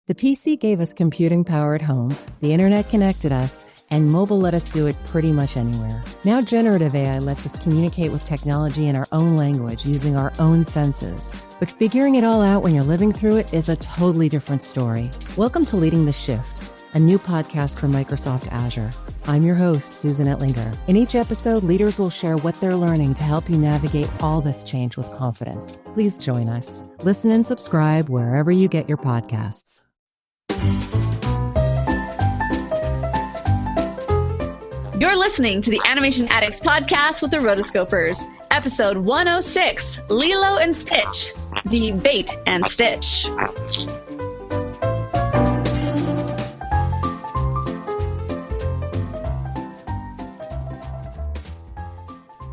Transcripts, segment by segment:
The PC gave us computing power at home, the internet connected us, and mobile let us do it pretty much anywhere. Now generative AI lets us communicate with technology in our own language using our own senses. But figuring it all out when you're living through it is a totally different story. Welcome to Leading the Shift, a new podcast from Microsoft Azure. I'm your host, Susan Ettlinger. In each episode, leaders will share what they're learning to help you navigate all this change with confidence. Please join us. Listen and subscribe wherever you get your podcasts. You're listening to the Animation Addicts podcast with the Rotoscopers, episode 106, Lilo and Stitch, the Bait and Stitch.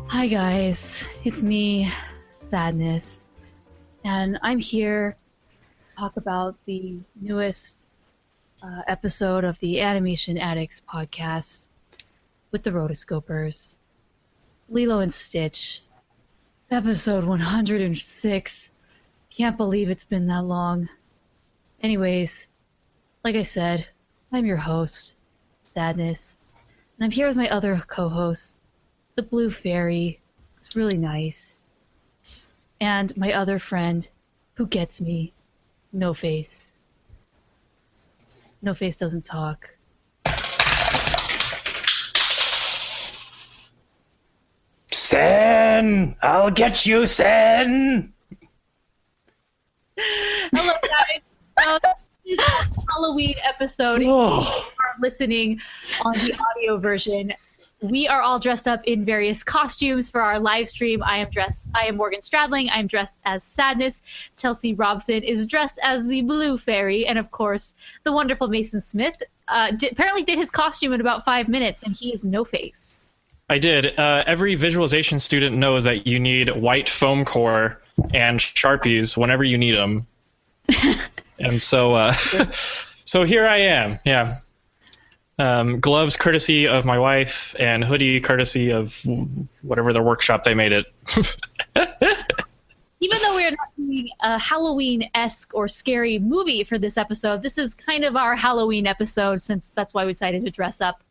Hi guys, it's me, Sadness, and I'm here to talk about the newest episode of the Animation Addicts podcast with the Rotoscopers, Lilo and Stitch, episode 106. Can't believe it's been that long. Anyways, like I said, I'm your host, Sadness, and I'm here with my other co-host, the Blue Fairy. It's really nice. And my other friend, who gets me, No Face. No Face doesn't talk. Sen! I'll get you, Sen! Hello, guys. This is a Halloween episode. If you are listening on the audio version, we are all dressed up in various costumes for our live stream. I am Morgan Stradling. I'm dressed as Sadness. Chelsea Robson is dressed as the Blue Fairy. And, of course, the wonderful Mason Smith apparently did his costume in about 5 minutes, and he is No Face. I did. Every visualization student knows that you need white foam core and Sharpies whenever you need them. And so so here I am, yeah. Gloves courtesy of my wife, and hoodie courtesy of whatever the workshop they made it. Even though we're not doing a Halloween-esque or scary movie for this episode, this is kind of our Halloween episode, since that's why we decided to dress up.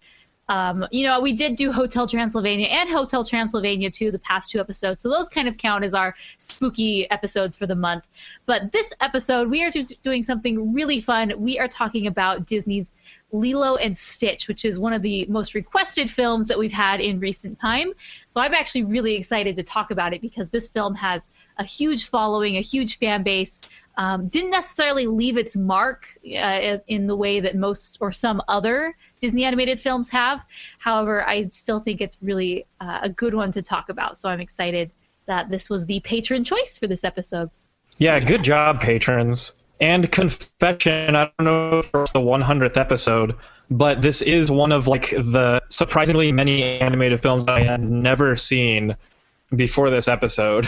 We did do Hotel Transylvania and Hotel Transylvania 2, the past 2 episodes, so those kind of count as our spooky episodes for the month. But this episode, we are just doing something really fun. We are talking about Disney's Lilo and Stitch, which is one of the most requested films that we've had in recent time. So I'm actually really excited to talk about it because this film has a huge following, a huge fan base. Didn't necessarily leave its mark in the way that most or some other Disney animated films have. However, I still think it's really a good one to talk about. So I'm excited that this was the patron choice for this episode. Yeah, good job, patrons. And confession, I don't know if it's the 100th episode, but this is one of the surprisingly many animated films I had never seen before this episode.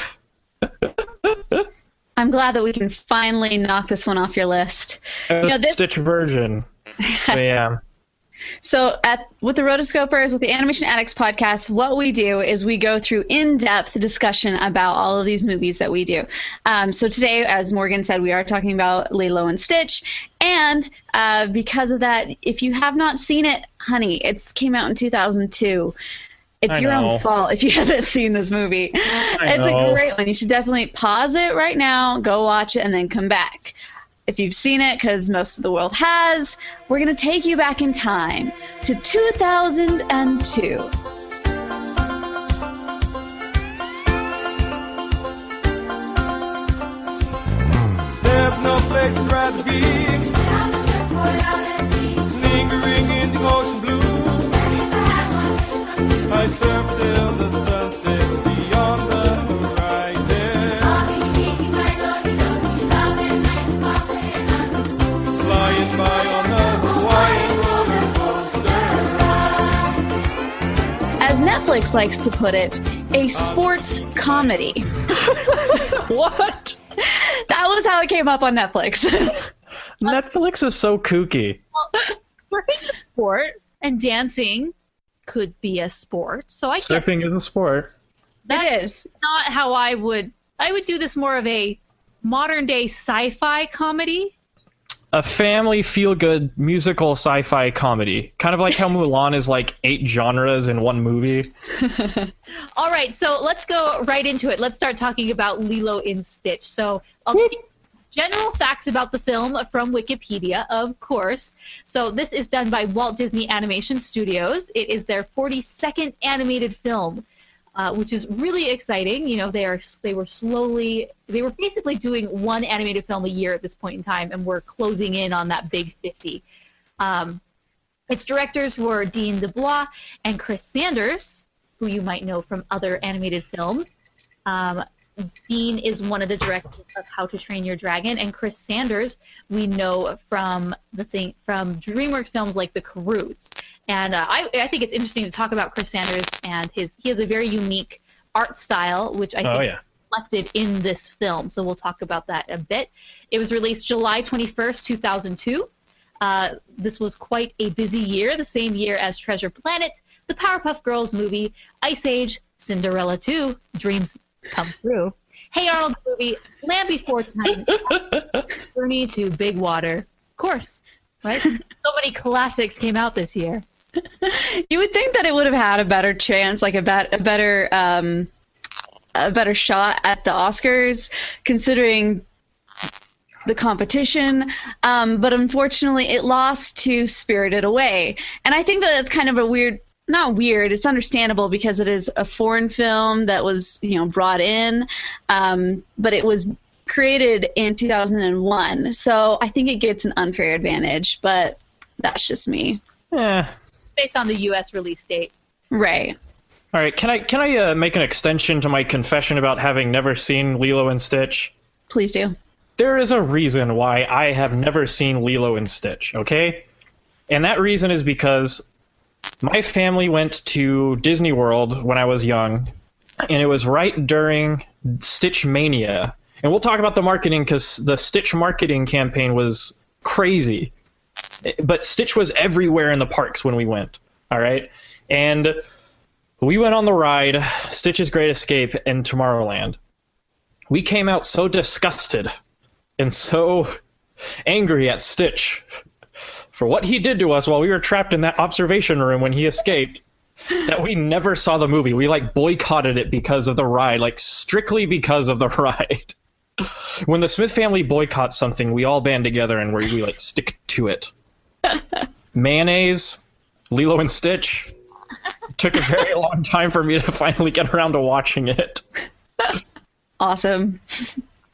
I'm glad that we can finally knock this one off your list. The Stitch version. Yeah. So with the Rotoscopers, with the Animation Addicts podcast, what we do is we go through in-depth discussion about all of these movies that we do. So today, as Morgan said, we are talking about Lilo and Stitch. And because of that, if you have not seen it, honey, it came out in 2002. It's your own fault if you haven't seen this movie. It's a great one. You should definitely pause it right now, go watch it, and then come back. If you've seen it, because most of the world has, we're going to take you back in time to 2002. There's no place I'd rather be, lingering in the ocean blue. I'd surf till the sun sets beyond the horizon, flying by on the Hawaiian roller coaster. As Netflix likes to put it, a sports comedy. What? That was how it came up on Netflix. Netflix is so kooky. Well, surfing's a sport, and dancing could be a sport. So I surfing is a sport. That is not how I would do this more of a modern day sci-fi comedy. a family feel-good musical sci-fi comedy. Kind of like how Mulan is like 8 genres in one movie. All right, so let's go right into it. Let's start talking about Lilo and Stitch. So I'll give you general facts about the film from Wikipedia, of course. So this is done by Walt Disney Animation Studios. It is their 42nd animated film, which is really exciting. You know, they were basically doing one animated film a year at this point in time, and we're closing in on that big 50. Its directors were Dean DeBlois and Chris Sanders, who you might know from other animated films. Dean is one of the directors of How to Train Your Dragon, and Chris Sanders we know from from DreamWorks films like The Croods. And I think it's interesting to talk about Chris Sanders, and he has a very unique art style, which I think is reflected in this film. So we'll talk about that a bit. It was released July 21st, 2002. This was quite a busy year, the same year as Treasure Planet, the Powerpuff Girls movie, Ice Age, Cinderella 2, Dreams Come True, Hey Arnold the movie, Land Before Time, Journey to Big Water. Of course, right? So many classics came out this year. You would think that it would have had a better chance, like a better shot at the Oscars, considering the competition, but unfortunately it lost to Spirited Away. And I think that it's kind of a weird, not weird, it's understandable because it is a foreign film that was, brought in, but it was created in 2001. So I think it gets an unfair advantage, but that's just me. Yeah. Based on the U.S. release date. Right. All right, can I make an extension to my confession about having never seen Lilo and Stitch? Please do. There is a reason why I have never seen Lilo and Stitch, okay? And that reason is because my family went to Disney World when I was young, and it was right during Stitch Mania. And we'll talk about the marketing because the Stitch marketing campaign was crazy. But Stitch was everywhere in the parks when we went, all right? And we went on the ride, Stitch's Great Escape in Tomorrowland. We came out so disgusted and so angry at Stitch for what he did to us while we were trapped in that observation room when he escaped that we never saw the movie. We boycotted it because of the ride, strictly because of the ride. When the Smith family boycotts something, we all band together and we stick to it. Mayonnaise, Lilo and Stitch. It took a very long time for me to finally get around to watching it. Awesome.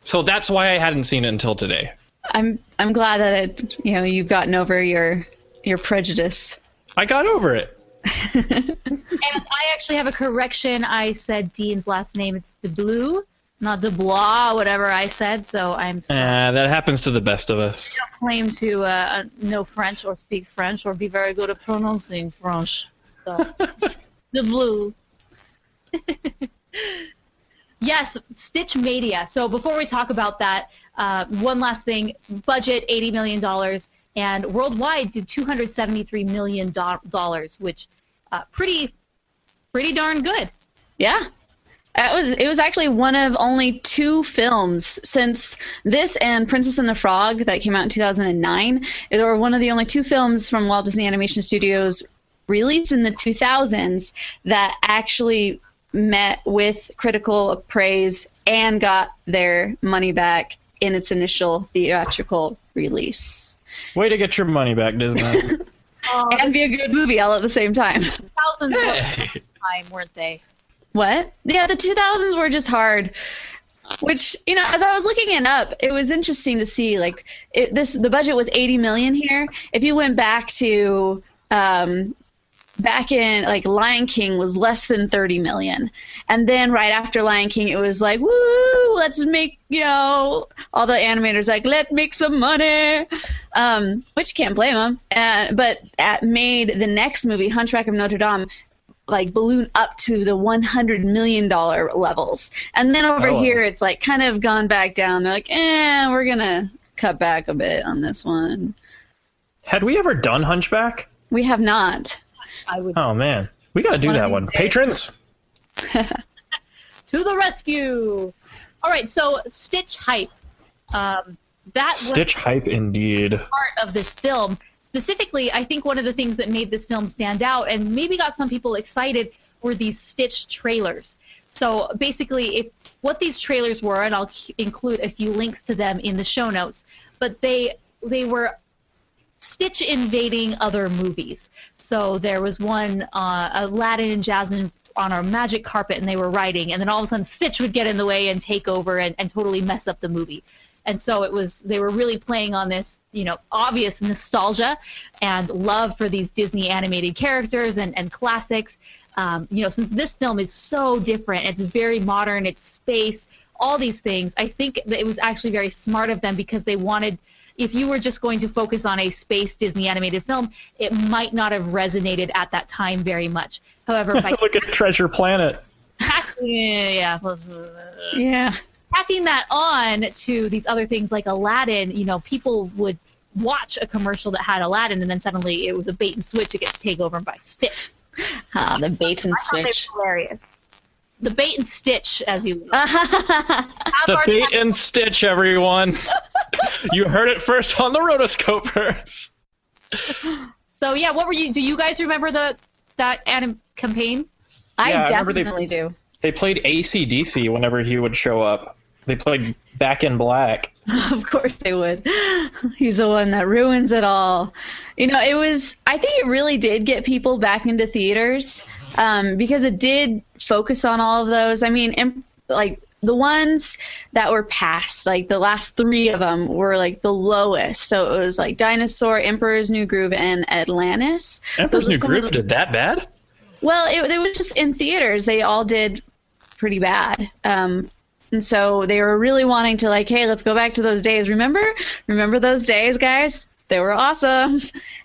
So that's why I hadn't seen it until today. I'm glad that you've gotten over your prejudice. I got over it. And I actually have a correction. I said Dean's last name. It's DeBlue, not DeBlois, whatever I said. So I'm sorry. That happens to the best of us. I don't claim to know French or speak French or be very good at pronouncing French. So, DeBlue. Yes, Stitch Mania. So before we talk about that, one last thing. Budget, $80 million. And worldwide did $273 million, which pretty darn good. Yeah. It was actually one of only 2 films since this and Princess and the Frog that came out in 2009. They were one of the only 2 films from Walt Disney Animation Studios released in the 2000s that actually met with critical praise and got their money back in its initial theatrical release. Way to get your money back, Disney. And be a good movie all at the same time. Thousands of time, weren't they? What? Yeah, the 2000s were just hard. Which, as I was looking it up, it was interesting to see, the budget was $80 million here. If you went back to back in Lion King was less than $30 million, and then right after Lion King it was woo, let's make all the animators let's make some money, which can't blame them. But made the next movie Hunchback of Notre Dame balloon up to the $100 million levels, and then over here it's kind of gone back down. They're we're gonna cut back a bit on this one. Had we ever done Hunchback? We have not. Oh man, we gotta do that one. Patrons, to the rescue! All right, so Stitch hype. that was Stitch hype indeed. part of this film. Specifically, I think one of the things that made this film stand out and maybe got some people excited were these Stitch trailers. So basically, what these trailers were, and I'll include a few links to them in the show notes, but they were Stitch invading other movies. So there was one, Aladdin and Jasmine on our magic carpet, and they were writing, and then all of a sudden Stitch would get in the way and take over and totally mess up the movie. And so they were really playing on this, obvious nostalgia and love for these Disney animated characters and classics. Since this film is so different, it's very modern, it's space, all these things, I think that it was actually very smart of them because they wanted, if you were just going to focus on a space Disney animated film, it might not have resonated at that time very much. However, look at Treasure Planet. Yeah. Yeah. Tacking that on to these other things like Aladdin, people would watch a commercial that had Aladdin, and then suddenly it was a bait and switch. It gets taken over by Stitch. The bait and switch. Hilarious. The bait and stitch, as you will. The bait and stitch, everyone. You heard it first on the Rotoscopers. So yeah, what were you? Do you guys remember that campaign? I definitely do. They played AC/DC whenever he would show up. They played Back in Black. Of course they would. He's the one that ruins it all. I think it really did get people back into theaters because it did focus on all of those. I mean, like the ones that were passed, like the last 3 of them were like the lowest. So it was like Dinosaur, Emperor's New Groove, and Atlantis. Emperor's New Groove did that bad? Well, it was just in theaters. They all did pretty bad. And so they were really wanting to like, hey, let's go back to those days. Remember those days, guys? They were awesome.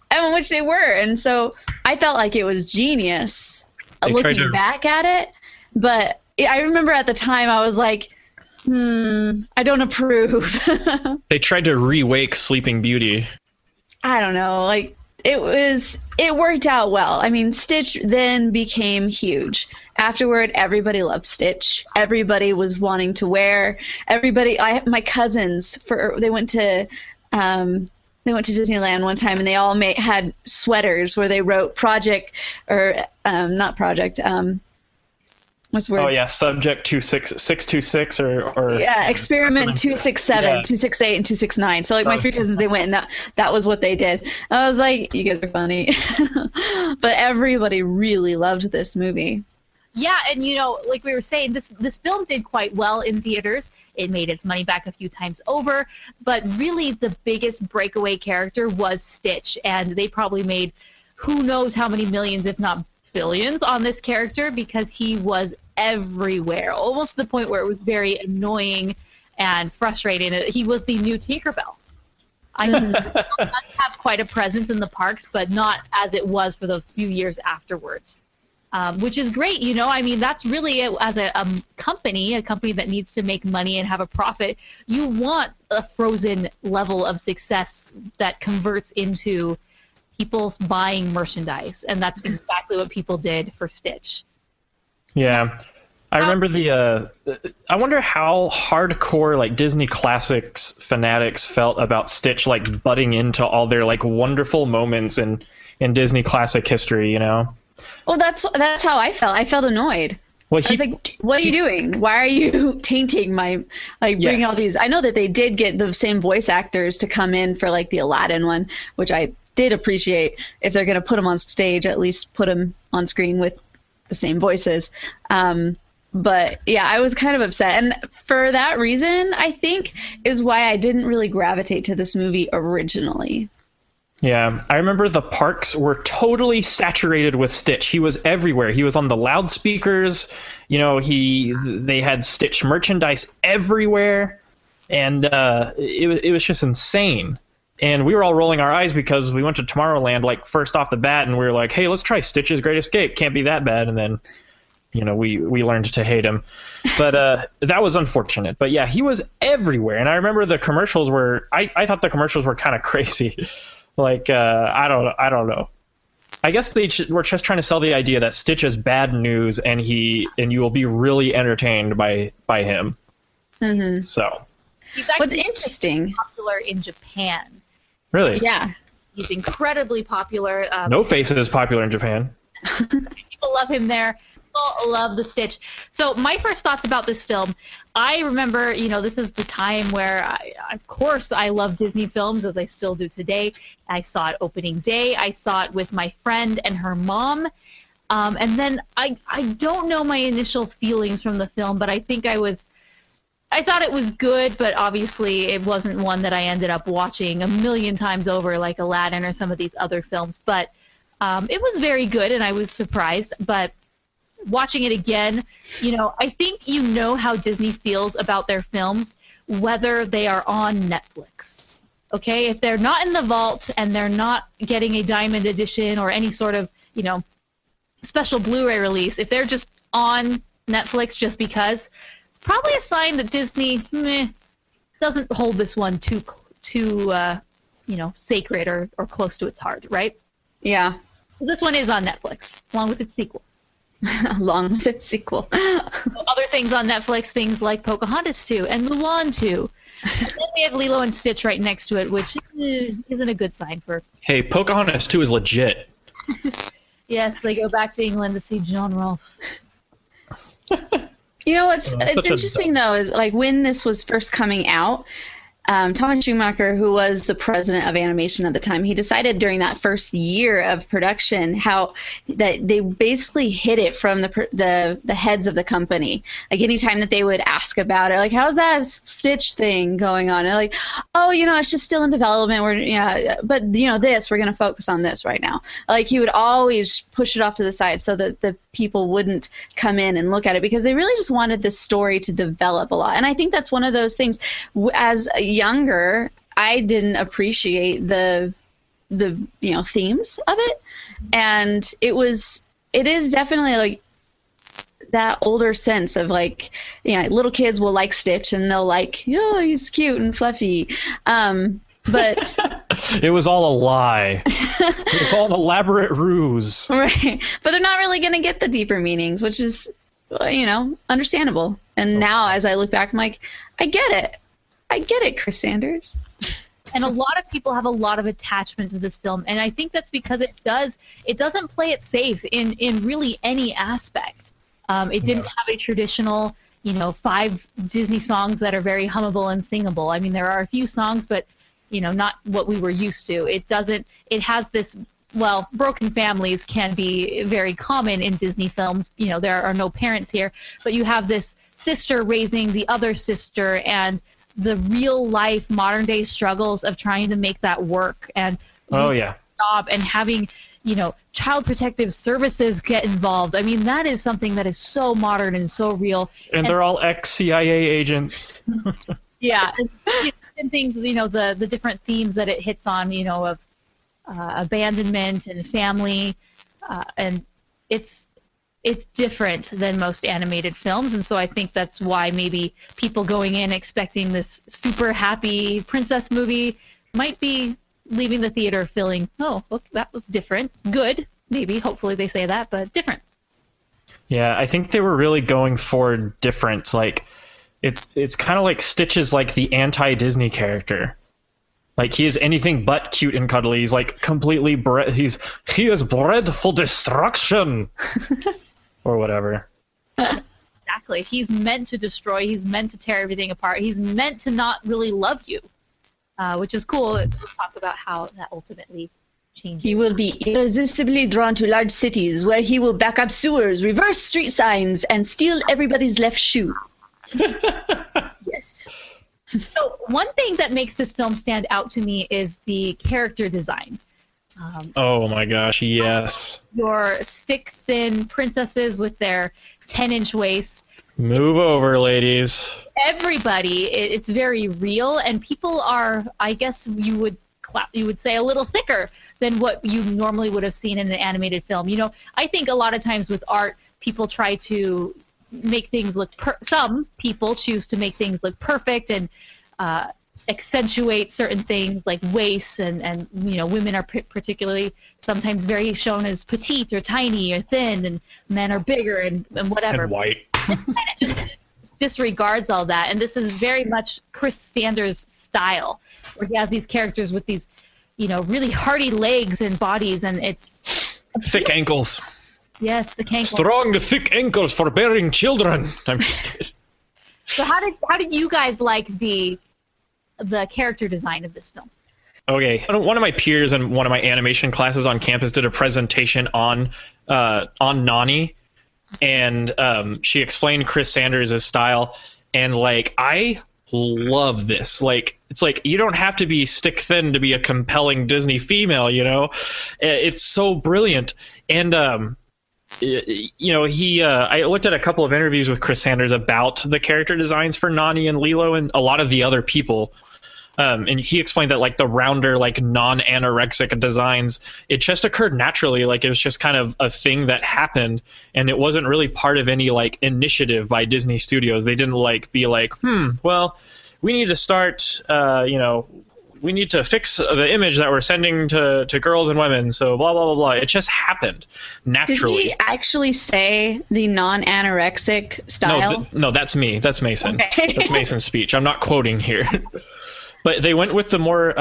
And which they were. And so I felt like it was genius looking back at it. But I remember at the time I was like, I don't approve. They tried to re-wake Sleeping Beauty. I don't know. Like, it worked out well. I mean, Stitch then became huge. Afterward, everybody loved Stitch. Everybody was wanting to wear. My cousins, they went to Disneyland one time, and they all had sweaters where they wrote what's the word? Oh yeah, Subject 626 or yeah, Experiment 267, 268, and 269. So like my 3 cousins, they went, and that was what they did. I was like, you guys are funny. But everybody really loved this movie. Yeah, and like we were saying, this film did quite well in theaters. It made its money back a few times over, but really the biggest breakaway character was Stitch, and they probably made who knows how many millions, if not billions, on this character because he was everywhere, almost to the point where it was very annoying and frustrating. He was the new Tinkerbell. I think he have quite a presence in the parks, but not as it was for the few years afterwards. Which is great, I mean, that's really it. As a company that needs to make money and have a profit, you want a Frozen level of success that converts into people buying merchandise, and that's exactly what people did for Stitch. Yeah. I remember I wonder how hardcore like Disney Classics fanatics felt about Stitch like butting into all their like wonderful moments in Disney Classic history, Well, that's how I felt. I felt annoyed. Well, I was like, what are you doing? Why are you tainting bringing all these? I know that they did get the same voice actors to come in for like the Aladdin one, which I did appreciate. If they're going to put them on stage, at least put them on screen with the same voices. But yeah, I was kind of upset. And for that reason, I think is why I didn't really gravitate to this movie originally. Yeah, I remember the parks were totally saturated with Stitch. He was everywhere. He was on the loudspeakers. They had Stitch merchandise everywhere, and it was just insane. And we were all rolling our eyes because we went to Tomorrowland like first off the bat, and we were like, "Hey, let's try Stitch's Great Escape. Can't be that bad." And then, we learned to hate him. But that was unfortunate. But yeah, he was everywhere. And I remember the commercials were. I thought the commercials were kind of crazy. Like, I don't know. I guess they were just trying to sell the idea that Stitch is bad news, and you will be really entertained by him. Mm-hmm. So, He's What's actually interesting? popular in Japan. Really? Yeah. He's incredibly popular. No Face is popular in Japan. People love him there. People love the Stitch. So my first thoughts about this film, I remember, this is the time where, of course, I love Disney films, as I still do today. I saw it opening day. I saw it with my friend and her mom. And then I don't know my initial feelings from the film, but I think I thought it was good, but obviously it wasn't one that I ended up watching a million times over like Aladdin or some of these other films. But it was very good, and I was surprised. But watching it again, I think how Disney feels about their films, whether they are on Netflix. Okay? If they're not in the vault and they're not getting a diamond edition or any sort of, special Blu-ray release, if they're just on Netflix just because, it's probably a sign that Disney doesn't hold this one too sacred or close to its heart, right? Yeah. This one is on Netflix, along with its sequel. Along with its sequel. Other things on Netflix, things like Pocahontas 2 and Mulan 2. And then we have Lilo and Stitch right next to it, which isn't a good sign for... Hey, Pocahontas 2 is legit. Yes, they go back to England to see John Rolfe. It's interesting, though, is like when this was first coming out, Thomas Schumacher, who was the president of animation at the time, he decided during that first year of production how that they basically hid it from the heads of the company. Like anytime that they would ask about it, like, how's that Stitch thing going on? And like, oh, it's just still in development. But we're going to focus on this right now. Like he would always push it off to the side so that the people wouldn't come in and look at it because they really just wanted this story to develop a lot. And I think that's one of those things as younger, I didn't appreciate the themes of it, and it is definitely like that older sense of like little kids will like Stitch and they'll like he's cute and fluffy, but it was all a lie. It was all an elaborate ruse, right? But they're not really going to get the deeper meanings, which is understandable. And now as I look back, I'm like, I get it, Chris Sanders. And a lot of people have a lot of attachment to this film, and I think that's because it doesn't play it safe in really any aspect. It didn't have a traditional, 5 Disney songs that are very hummable and singable. I mean, there are a few songs, but not what we were used to. It has this, broken families can be very common in Disney films. There are no parents here, but you have this sister raising the other sister, and the real life modern day struggles of trying to make that work, and job, and having child protective services get involved. I mean, that is something that is so modern and so real. And they're all ex-CIA agents. Yeah, and things, the different themes that it hits on, of abandonment and family, and it's different than most animated films, and so I think that's why maybe people going in expecting this super happy princess movie might be leaving the theater feeling, oh, look, that was different. Good, maybe, hopefully they say that, but different. Yeah, I think they were really going for different. Like, it's kind of like Stitch is like the anti-Disney character. Like, he is anything but cute and cuddly. He's like completely he is bred for destruction. Or whatever. Exactly. He's meant to destroy. He's meant to tear everything apart. He's meant to not really love you, which is cool. We'll talk about how that ultimately changes. He will be irresistibly drawn to large cities where he will back up sewers, reverse street signs, and steal everybody's left shoe. Yes. So one thing that makes this film stand out to me is the character design. Oh my gosh, yes. Your stick-thin princesses with their 10-inch waists. Move over, ladies. Everybody, it's very real, and people are, I guess you would say, a little thicker than what you normally would have seen in an animated film. I think a lot of times with art, people try to make things look some people choose to make things look perfect and accentuate certain things like waists, and women are particularly sometimes very shown as petite or tiny or thin, and men are bigger and whatever. And white. It's kind of just disregards all that, and this is very much Chris Sanders' style, where he has these characters with these, really hardy legs and bodies, and it's thick ankles. Yes, the ankles. Strong, thick ankles for bearing children. I'm just kidding. So how did you guys like the character design of this film? Okay, one of my peers in one of my animation classes on campus did a presentation on Nani, and she explained Chris Sanders' style, and I love this. It's you don't have to be stick thin to be a compelling Disney female, It's so brilliant. And I looked at a couple of interviews with Chris Sanders about the character designs for Nani and Lilo and a lot of the other people. And he explained that the rounder, non-anorexic designs, it just occurred naturally. It was just kind of a thing that happened, and it wasn't really part of any initiative by Disney Studios. They didn't be well, we need to start, we need to fix the image that we're sending to girls and women. So blah, blah, blah, blah. It just happened naturally. Did he actually say the non-anorexic style? No, that's me. That's Mason. Okay. That's Mason's speech. I'm not quoting here. But they went with the more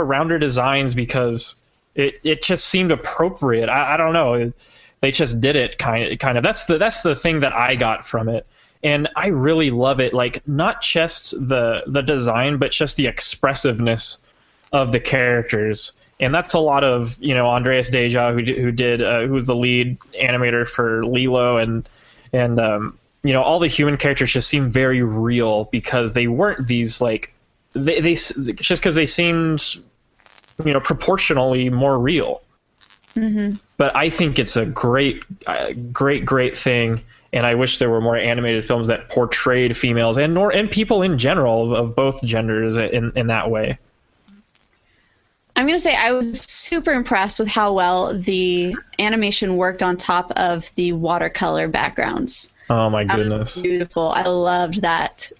rounder designs because it just seemed appropriate. I don't know. They just did it kind of. That's the thing that I got from it. And I really love it. Not just the design, but just the expressiveness of the characters. And that's a lot of, Andreas Deja, who was the lead animator for Lilo, and all the human characters just seem very real because they weren't these they just because they seemed proportionally more real. Mm-hmm. But I think it's a great thing, and I wish there were more animated films that portrayed females and people in general of both genders in that way. I'm going to say I was super impressed with how well the animation worked on top of the watercolor backgrounds. Oh my goodness. That was beautiful. I loved that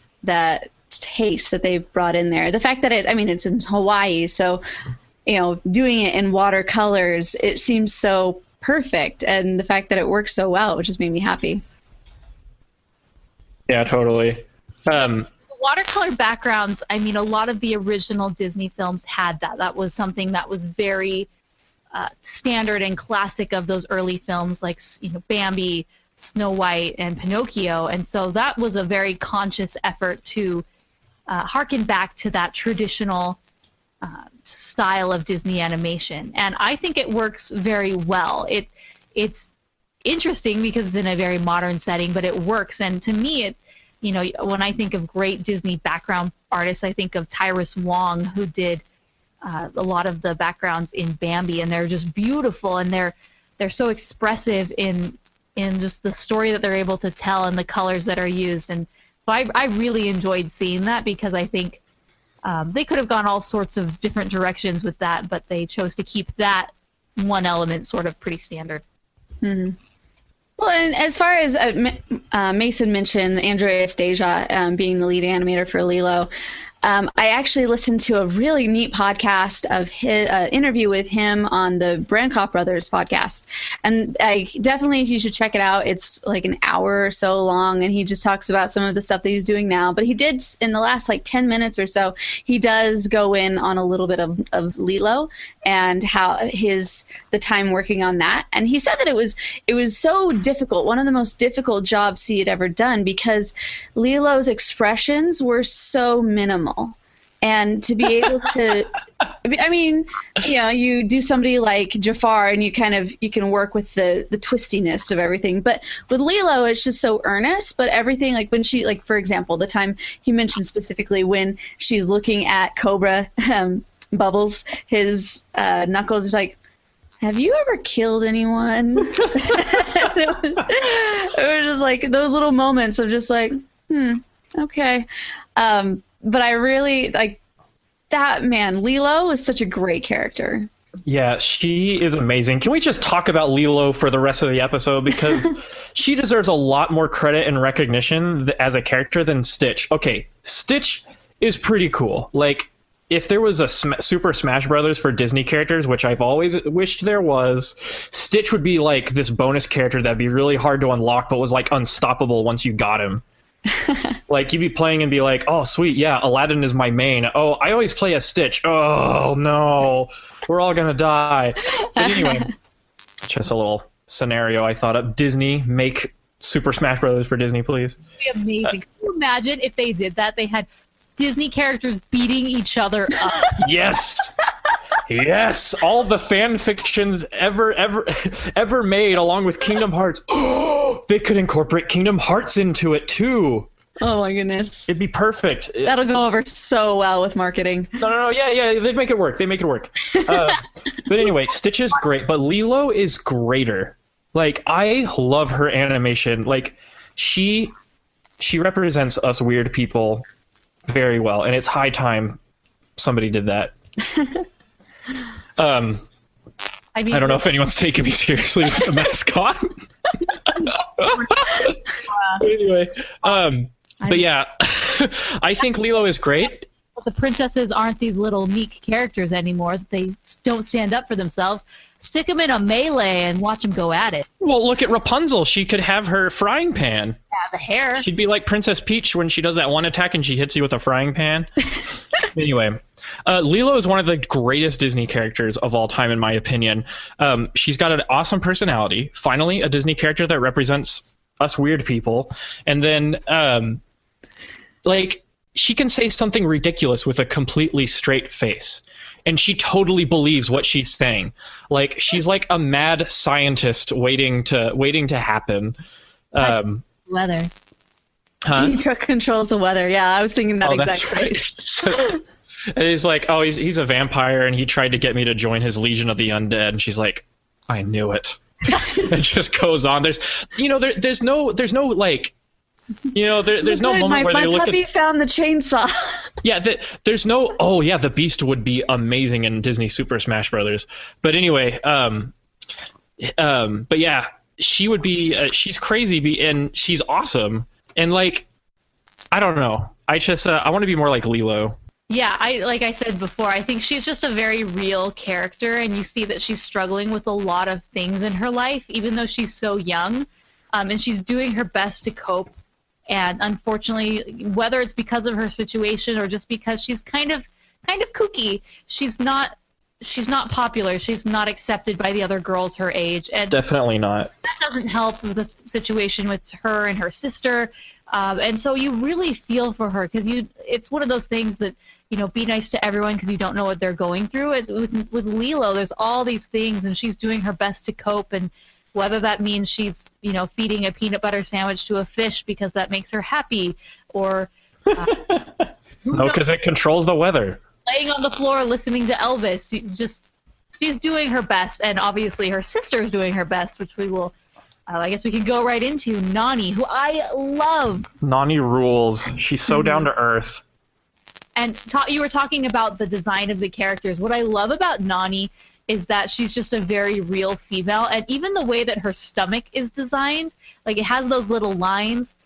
taste that they brought in there. The fact that it's in Hawaii, so doing it in watercolors, it seems so perfect, and the fact that it works so well, it just made me happy. Yeah, totally. Watercolor backgrounds, a lot of the original Disney films had that. That was something that was very standard and classic of those early films, like Bambi, Snow White, and Pinocchio. And so that was a very conscious effort to harken back to that traditional style of Disney animation. And I think it works very well. It's interesting because it's in a very modern setting, but it works. And to me, when I think of great Disney background artists, I think of Tyrus Wong, who did a lot of the backgrounds in Bambi, and they're just beautiful, and they're so expressive in just the story that they're able to tell and the colors that are used. And so I really enjoyed seeing that because I think they could have gone all sorts of different directions with that, but they chose to keep that one element sort of pretty standard. Mm-hmm. Well, and as far as Mason mentioned, Andreas Deja being the lead animator for Lilo, I actually listened to a really neat podcast of his interview with him on the Brankoff Brothers podcast. And you should check it out. It's an hour or so long, and he just talks about some of the stuff that he's doing now. But he did, in the last 10 minutes or so, he does go in on a little bit of Lilo and how the time working on that. And he said that it was so difficult, one of the most difficult jobs he had ever done, because Lilo's expressions were so minimal. And to be able to, you do somebody like Jafar, and you can work with the twistiness of everything. But with Lilo, it's just so earnest. But everything, when she, for example, the time he mentioned specifically when she's looking at Cobra Bubbles, his knuckles is have you ever killed anyone? It was just those little moments of just okay. But I really that, man. Lilo is such a great character. Yeah, she is amazing. Can we just talk about Lilo for the rest of the episode? Because she deserves a lot more credit and recognition as a character than Stitch. Okay, Stitch is pretty cool. if there was a Super Smash Brothers for Disney characters, which I've always wished there was, Stitch would be like this bonus character that'd be really hard to unlock, but was like unstoppable once you got him. Like you'd be playing and be like, oh sweet, yeah, Aladdin is my main. Oh, I always play as Stitch. Oh no, we're all gonna die. But anyway, just a little scenario I thought up. Disney, make Super Smash Brothers for Disney, please. It'd be amazing. Can you imagine if they did that? They had Disney characters beating each other up. Yes. Yes, all the fan fictions ever made, along with Kingdom Hearts. Oh, they could incorporate Kingdom Hearts into it too. Oh my goodness. It'd be perfect. That'll go over so well with marketing. No, yeah, they'd make it work. But anyway, Stitch is great, but Lilo is greater. Like, I love her animation. Like, she represents us weird people very well, and it's high time somebody did that. I don't know if anyone's taking me seriously with the mascot. But anyway, but yeah, I think Lilo is great. But the princesses aren't these little meek characters anymore. They don't stand up for themselves. Stick them in a melee and watch them go at it. Well, look at Rapunzel. She could have her frying pan. Yeah, the hair. She'd be like Princess Peach when she does that one attack and she hits you with a frying pan. Anyway, Lilo is one of the greatest Disney characters of all time, in my opinion. She's got an awesome personality. Finally, a Disney character that represents us weird people. And then, like, she can say something ridiculous with a completely straight face. And she totally believes what she's saying. Like, she's like a mad scientist waiting to happen. Weather. Huh? He controls the weather. Yeah, I was thinking that exact phrase. Right. And he's like, oh, he's a vampire, and he tried to get me to join his Legion of the Undead. And she's like, I knew it. It just goes on. There's no like, there's no moment where they look at... My puppy found the chainsaw. Yeah, there's no... Oh, yeah, the Beast would be amazing in Disney Super Smash Brothers. But anyway, but yeah, she would be... she's crazy, and she's awesome. And, like, I don't know. I just... I want to be more like Lilo. Yeah, like I said before, I think she's just a very real character, and you see that she's struggling with a lot of things in her life, even though she's so young. And she's doing her best to cope. And unfortunately, whether it's because of her situation or just because she's kind of kooky, she's not popular. She's not accepted by the other girls her age. And definitely not. That doesn't help with the situation with her and her sister. And so you really feel for her because it's one of those things that, be nice to everyone because you don't know what they're going through. With Lilo, there's all these things, and she's doing her best to cope. And whether that means she's, feeding a peanut butter sandwich to a fish because that makes her happy, or no, because it controls the weather. Laying on the floor listening to Elvis. She's doing her best, and obviously her sister is doing her best, which we will. I guess we can go right into Nani, who I love. Nani rules. She's so down to earth. And you were talking about the design of the characters. What I love about Nani is that she's just a very real female, and even the way that her stomach is designed, like it has those little lines.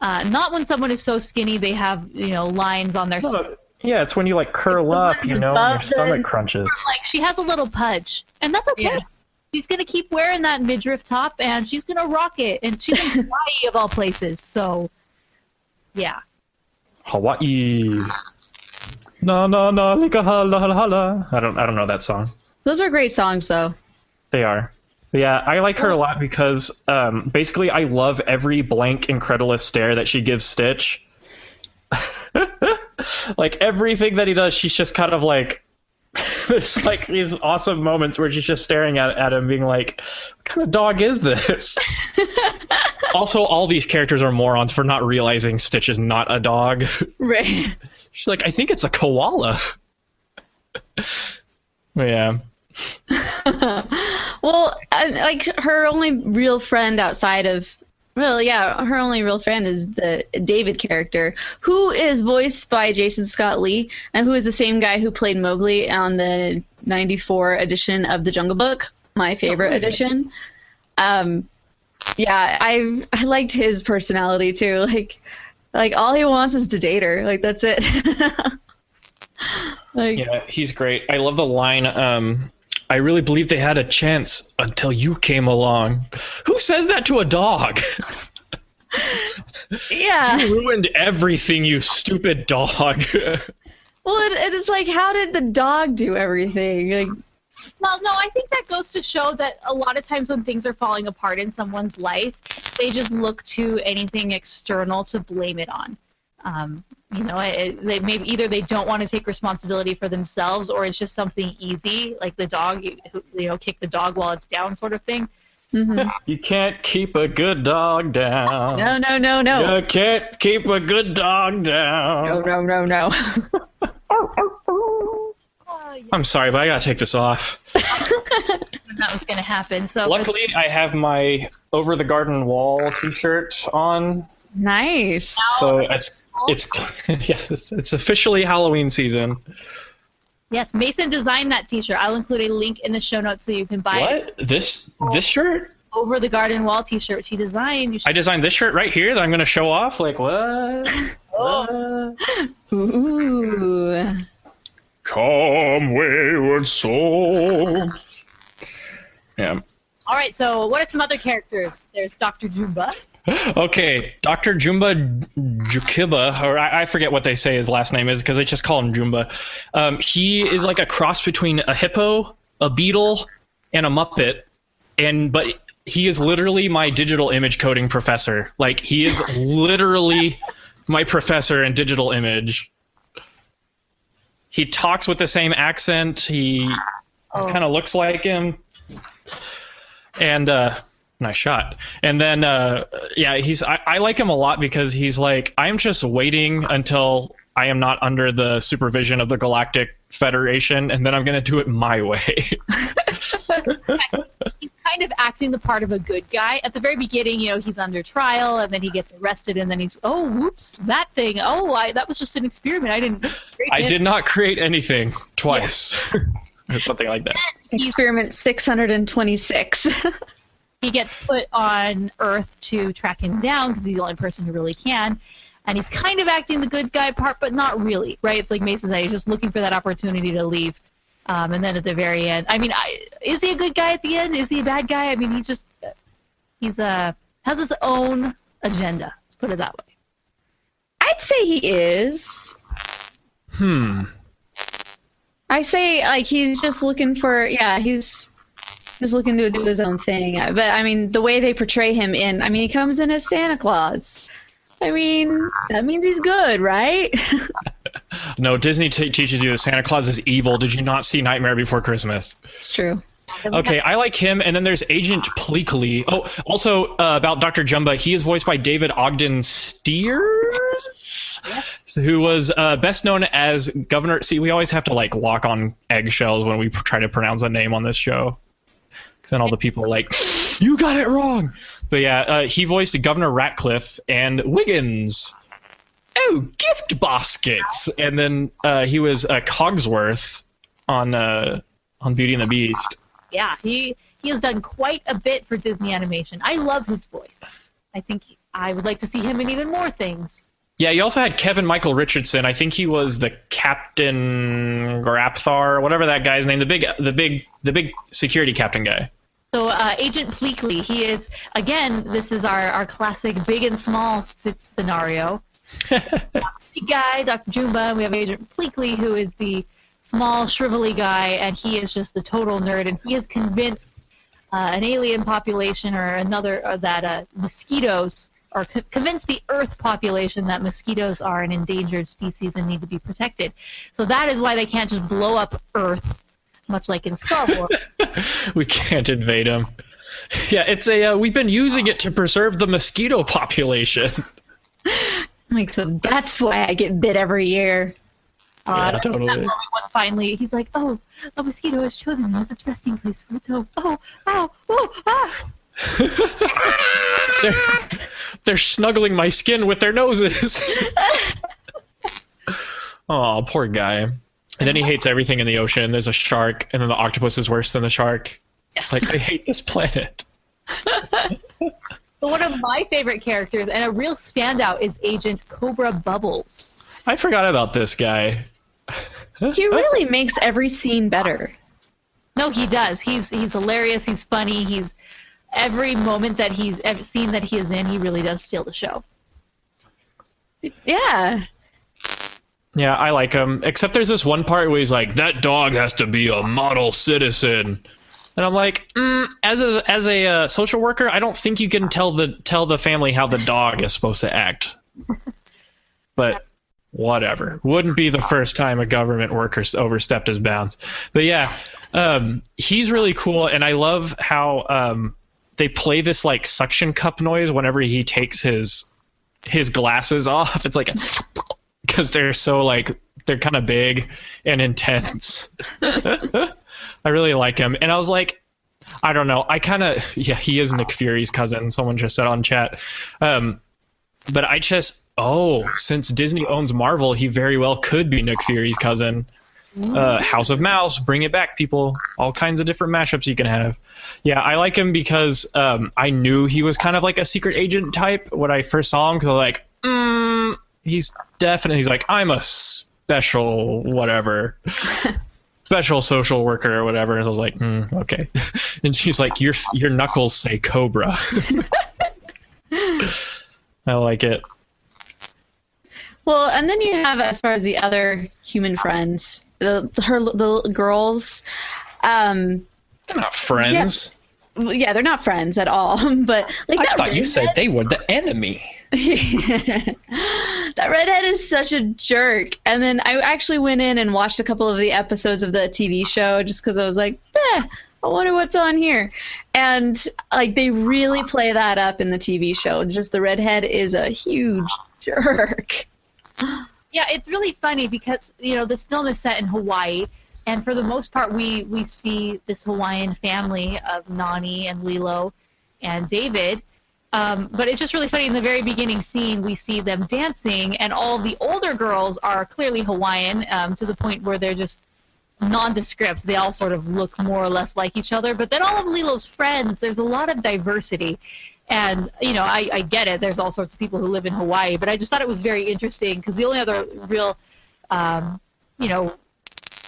Not when someone is so skinny they have lines on their stomach. Yeah, it's when you like curl up, and your stomach crunches. Like she has a little pudge, and that's okay. Yeah. She's gonna keep wearing that midriff top, and she's gonna rock it, and she's in Hawaii of all places. So, yeah. Hawaii. Na na na lika hala hala hala. I don't know that song. Those are great songs, though. They are. But yeah, I like her a lot because basically I love every blank, incredulous stare that she gives Stitch. Like everything that he does, she's just kind of like, there's like these awesome moments where she's just staring at him being like, what kind of dog is this? Also, all these characters are morons for not realizing Stitch is not a dog. Right. She's like, I think it's a koala. Yeah. Well, like her only real friend outside of, her only real friend is the David character, who is voiced by Jason Scott Lee, and who is the same guy who played Mowgli on the '94 edition of The Jungle Book, my favorite edition. Yeah, I liked his personality too. Like all he wants is to date her. Like that's it. Like, Yeah, he's great. I love the line, I really believe they had a chance until you came along. Who says that to a dog? yeah. You ruined everything, you stupid dog. Well, it is like, how did the dog do everything? Like, Well, no, I think that goes to show that a lot of times when things are falling apart in someone's life, they just look to anything external to blame it on. They maybe either they don't want to take responsibility for themselves, or it's just something easy, like the dog, kick the dog while it's down, sort of thing. mm-hmm. You can't keep a good dog down. No. You can't keep a good dog down. No. I'm sorry, but I gotta take this off. That was going to happen. So Luckily, I have my Over the Garden Wall t-shirt on. Nice. So it's yes, it's officially Halloween season. Yes, Mason designed that T-shirt. I'll include a link in the show notes so you can buy it. What? This shirt? Over the Garden Wall T-shirt she designed. I designed this shirt right here that I'm going to show off. Like, what? Ooh. Come, wayward souls. Yeah. All right, so what are some other characters? There's Dr. Jumba. Okay, Dr. Jumba Jukiba, or I forget what they say his last name is because they just call him Jumba. He is like a cross between a hippo, a beetle, and a Muppet, but he is literally my digital image coding professor. Like, he is literally my professor in digital image. He talks with the same accent. He kind of looks like him. And nice shot. And then I like him a lot because he's like, I'm just waiting until I am not under the supervision of the Galactic Federation, and then I'm going to do it my way. He's kind of acting the part of a good guy. At the very beginning, he's under trial, and then he gets arrested, and then he's, oh, whoops, that thing. That was just an experiment. I did not create anything twice. Yeah. Or something like that. Experiment 626. He gets put on Earth to track him down because he's the only person who really can. And he's kind of acting the good guy part, but not really, right? It's like Mason said, he's just looking for that opportunity to leave. And then at the very end, is he a good guy at the end? Is he a bad guy? I mean, has his own agenda. Let's put it that way. I'd say he is. I say, like, he's just looking for, he's looking to do his own thing. But, the way they portray him he comes in as Santa Claus. That means he's good, right? No, Disney teaches you that Santa Claus is evil. Did you not see Nightmare Before Christmas? It's true. Okay, I like him, and then there's Agent Pleakley. Oh, also about Dr. Jumba, he is voiced by David Ogden Stiers, who was best known as Governor. See, we always have to walk on eggshells when we try to pronounce a name on this show, because then all the people are like, you got it wrong. But yeah, he voiced Governor Ratcliffe and Wiggins. Oh, gift baskets, and then he was Cogsworth on Beauty and the Beast. Yeah, he has done quite a bit for Disney Animation. I love his voice. I think I would like to see him in even more things. Yeah, you also had Kevin Michael Richardson. I think he was the Captain Grapthar, whatever that guy's name, the big security captain guy. So Agent Pleakley, he is, again, this is our classic big and small scenario. Big guy, Dr. Jumba, and we have Agent Pleakley, who is the small, shrivelly guy, and he is just the total nerd, and he has convinced an alien population that mosquitoes, or convinced the Earth population that mosquitoes are an endangered species and need to be protected. So that is why they can't just blow up Earth, much like in Star Wars. We can't invade them. Yeah, it's we've been using it to preserve the mosquito population. So that's why I get bit every year. Yeah, totally. Finally, he's like, "Oh, a mosquito has chosen me as its resting place for its home. Oh, ow, oh, ah!" They're snuggling my skin with their noses. Oh, poor guy. And then he hates everything in the ocean. There's a shark, and then the octopus is worse than the shark. Yes. It's like, I hate this planet. But one of my favorite characters, and a real standout, is Agent Cobra Bubbles. I forgot about this guy. He really makes every scene better. No, he does. He's hilarious. He's funny. He's every moment that he's every scene that he is in, he really does steal the show. Yeah. Yeah, I like him. Except there's this one part where he's like, "That dog has to be a model citizen," and I'm like, as a social worker, I don't think you can tell the family how the dog is supposed to act. But whatever. Wouldn't be the first time a government worker overstepped his bounds. But yeah, he's really cool, and I love how they play this like suction cup noise whenever he takes his glasses off. It's like because they're so like they're kind of big and intense. I really like him, and I was like, I don't know, he is Nick Fury's cousin. Someone just said on chat, but since Disney owns Marvel, he very well could be Nick Fury's cousin. House of Mouse, bring it back, people. All kinds of different mashups you can have. Yeah, I like him because I knew he was kind of like a secret agent type when I first saw him, because I was like, he's like, I'm a special whatever. Special social worker or whatever. And I was like, okay. And she's like, your knuckles say Cobra. I like it. Well, and then you have, as far as the other human friends, the girls. They're not friends. Yeah, they're not friends at all. But like I thought you said they were the enemy. That redhead is such a jerk. And then I actually went in and watched a couple of the episodes of the TV show just because I was like, I wonder what's on here. And like they really play that up in the TV show. Just the redhead is a huge jerk. Yeah, it's really funny because, this film is set in Hawaii, and for the most part we see this Hawaiian family of Nani and Lilo and David. But it's just really funny. In the very beginning scene, we see them dancing, and all the older girls are clearly Hawaiian, to the point where they're just nondescript. They all sort of look more or less like each other. But then all of Lilo's friends, there's a lot of diversity. And, I get it. There's all sorts of people who live in Hawaii. But I just thought it was very interesting because the only other real,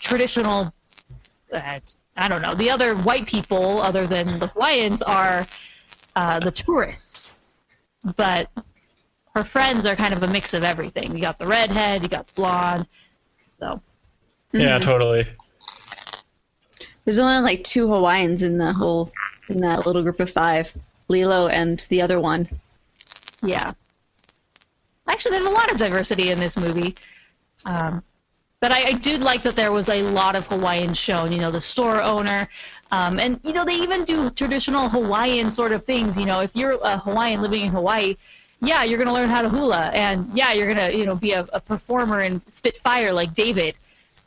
traditional, I don't know, the other white people other than the Hawaiians are the tourists. But her friends are kind of a mix of everything. You got the redhead, you got the blonde. So. Yeah, totally. There's only like 2 Hawaiians in that little group of 5. Lilo and the other one. Yeah. Actually, there's a lot of diversity in this movie. But I do like that there was a lot of Hawaiian shown. The store owner. And, they even do traditional Hawaiian sort of things. If you're a Hawaiian living in Hawaii, yeah, you're going to learn how to hula. And, yeah, you're going to, be a performer and spit fire like David.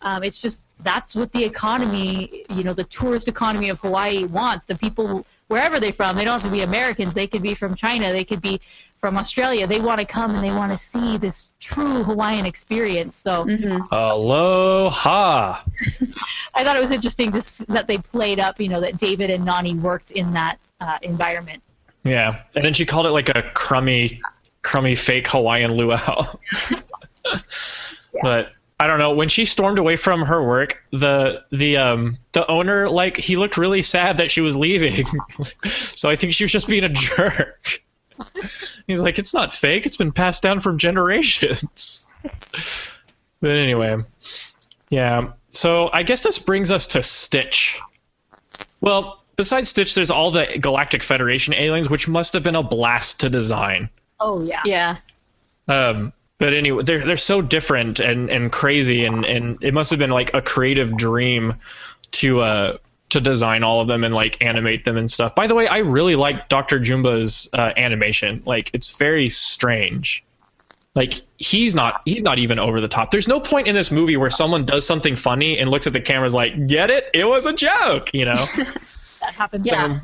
It's just that's what the economy, the tourist economy of Hawaii wants. The people, wherever they're from, they don't have to be Americans. They could be from China. They could be from Australia. They want to come and they want to see this true Hawaiian experience. So, Aloha. I thought it was interesting that they played up, that David and Nani worked in that environment. Yeah, and then she called it like a crummy fake Hawaiian luau. Yeah. But I don't know. When she stormed away from her work, the owner, like, he looked really sad that she was leaving. So I think she was just being a jerk. He's like, it's not fake. It's been passed down from generations. But anyway, yeah. So I guess this brings us to Stitch. Well, besides Stitch, there's all the Galactic Federation aliens, which must have been a blast to design. Oh, yeah. Yeah. But anyway, they're so different and crazy, and it must have been like a creative dream to design all of them and like animate them and stuff. By the way, I really like Dr. Jumba's animation. Like, it's very strange. Like, he's not even over the top. There's no point in this movie where someone does something funny and looks at the cameras like, get it? It was a joke, That happens. Yeah.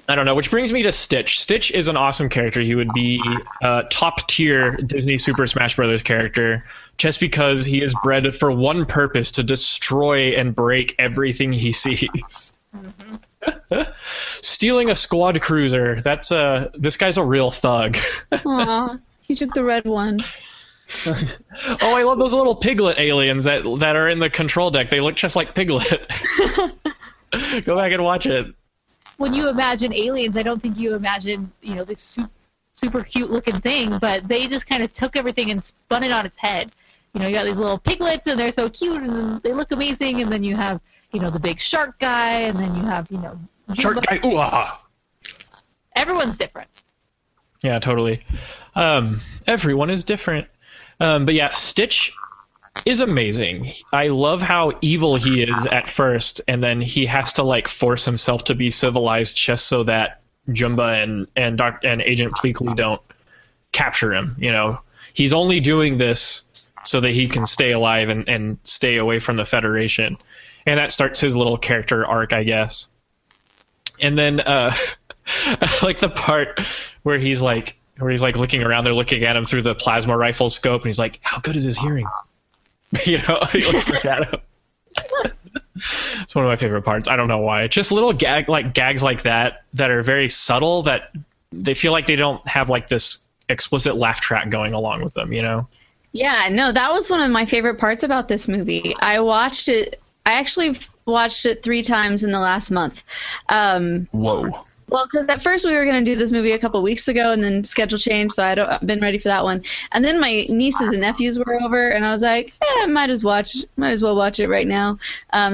I don't know, which brings me to Stitch. Stitch is an awesome character. He would be a top-tier Disney Super Smash Bros. Character just because he is bred for one purpose, to destroy and break everything he sees. Mm-hmm. Stealing a squad cruiser. This guy's a real thug. Aw, he took the red one. Oh, I love those little piglet aliens that are in the control deck. They look just like Piglet. Go back and watch it. When you imagine aliens, I don't think you imagine, this super cute looking thing, but they just kind of took everything and spun it on its head. You got these little piglets, and they're so cute, and they look amazing, and then you have, the big shark guy, and then you have, Shark guy, ooh, ah. Everyone's different. Yeah, totally. Everyone is different. But yeah, Stitch is amazing. I love how evil he is at first, and then he has to force himself to be civilized just so that Jumba and Agent Pleakley don't capture him. He's only doing this so that he can stay alive and stay away from the Federation, and that starts his little character arc, I guess. And then I like the part where he's looking around. They're looking at him through the plasma rifle scope, and he's like, "How good is his hearing?" He looks back at him. It's one of my favorite parts. I don't know why. Just little gags like that are very subtle, that they feel like they don't have this explicit laugh track going along with them. Yeah, no, that was one of my favorite parts about this movie. I actually watched it 3 times in the last month. Whoa. Well, because at first we were going to do this movie a couple weeks ago, and then schedule changed, so I've been ready for that one. And then my nieces and nephews were over, and I was like, might as well watch it right now.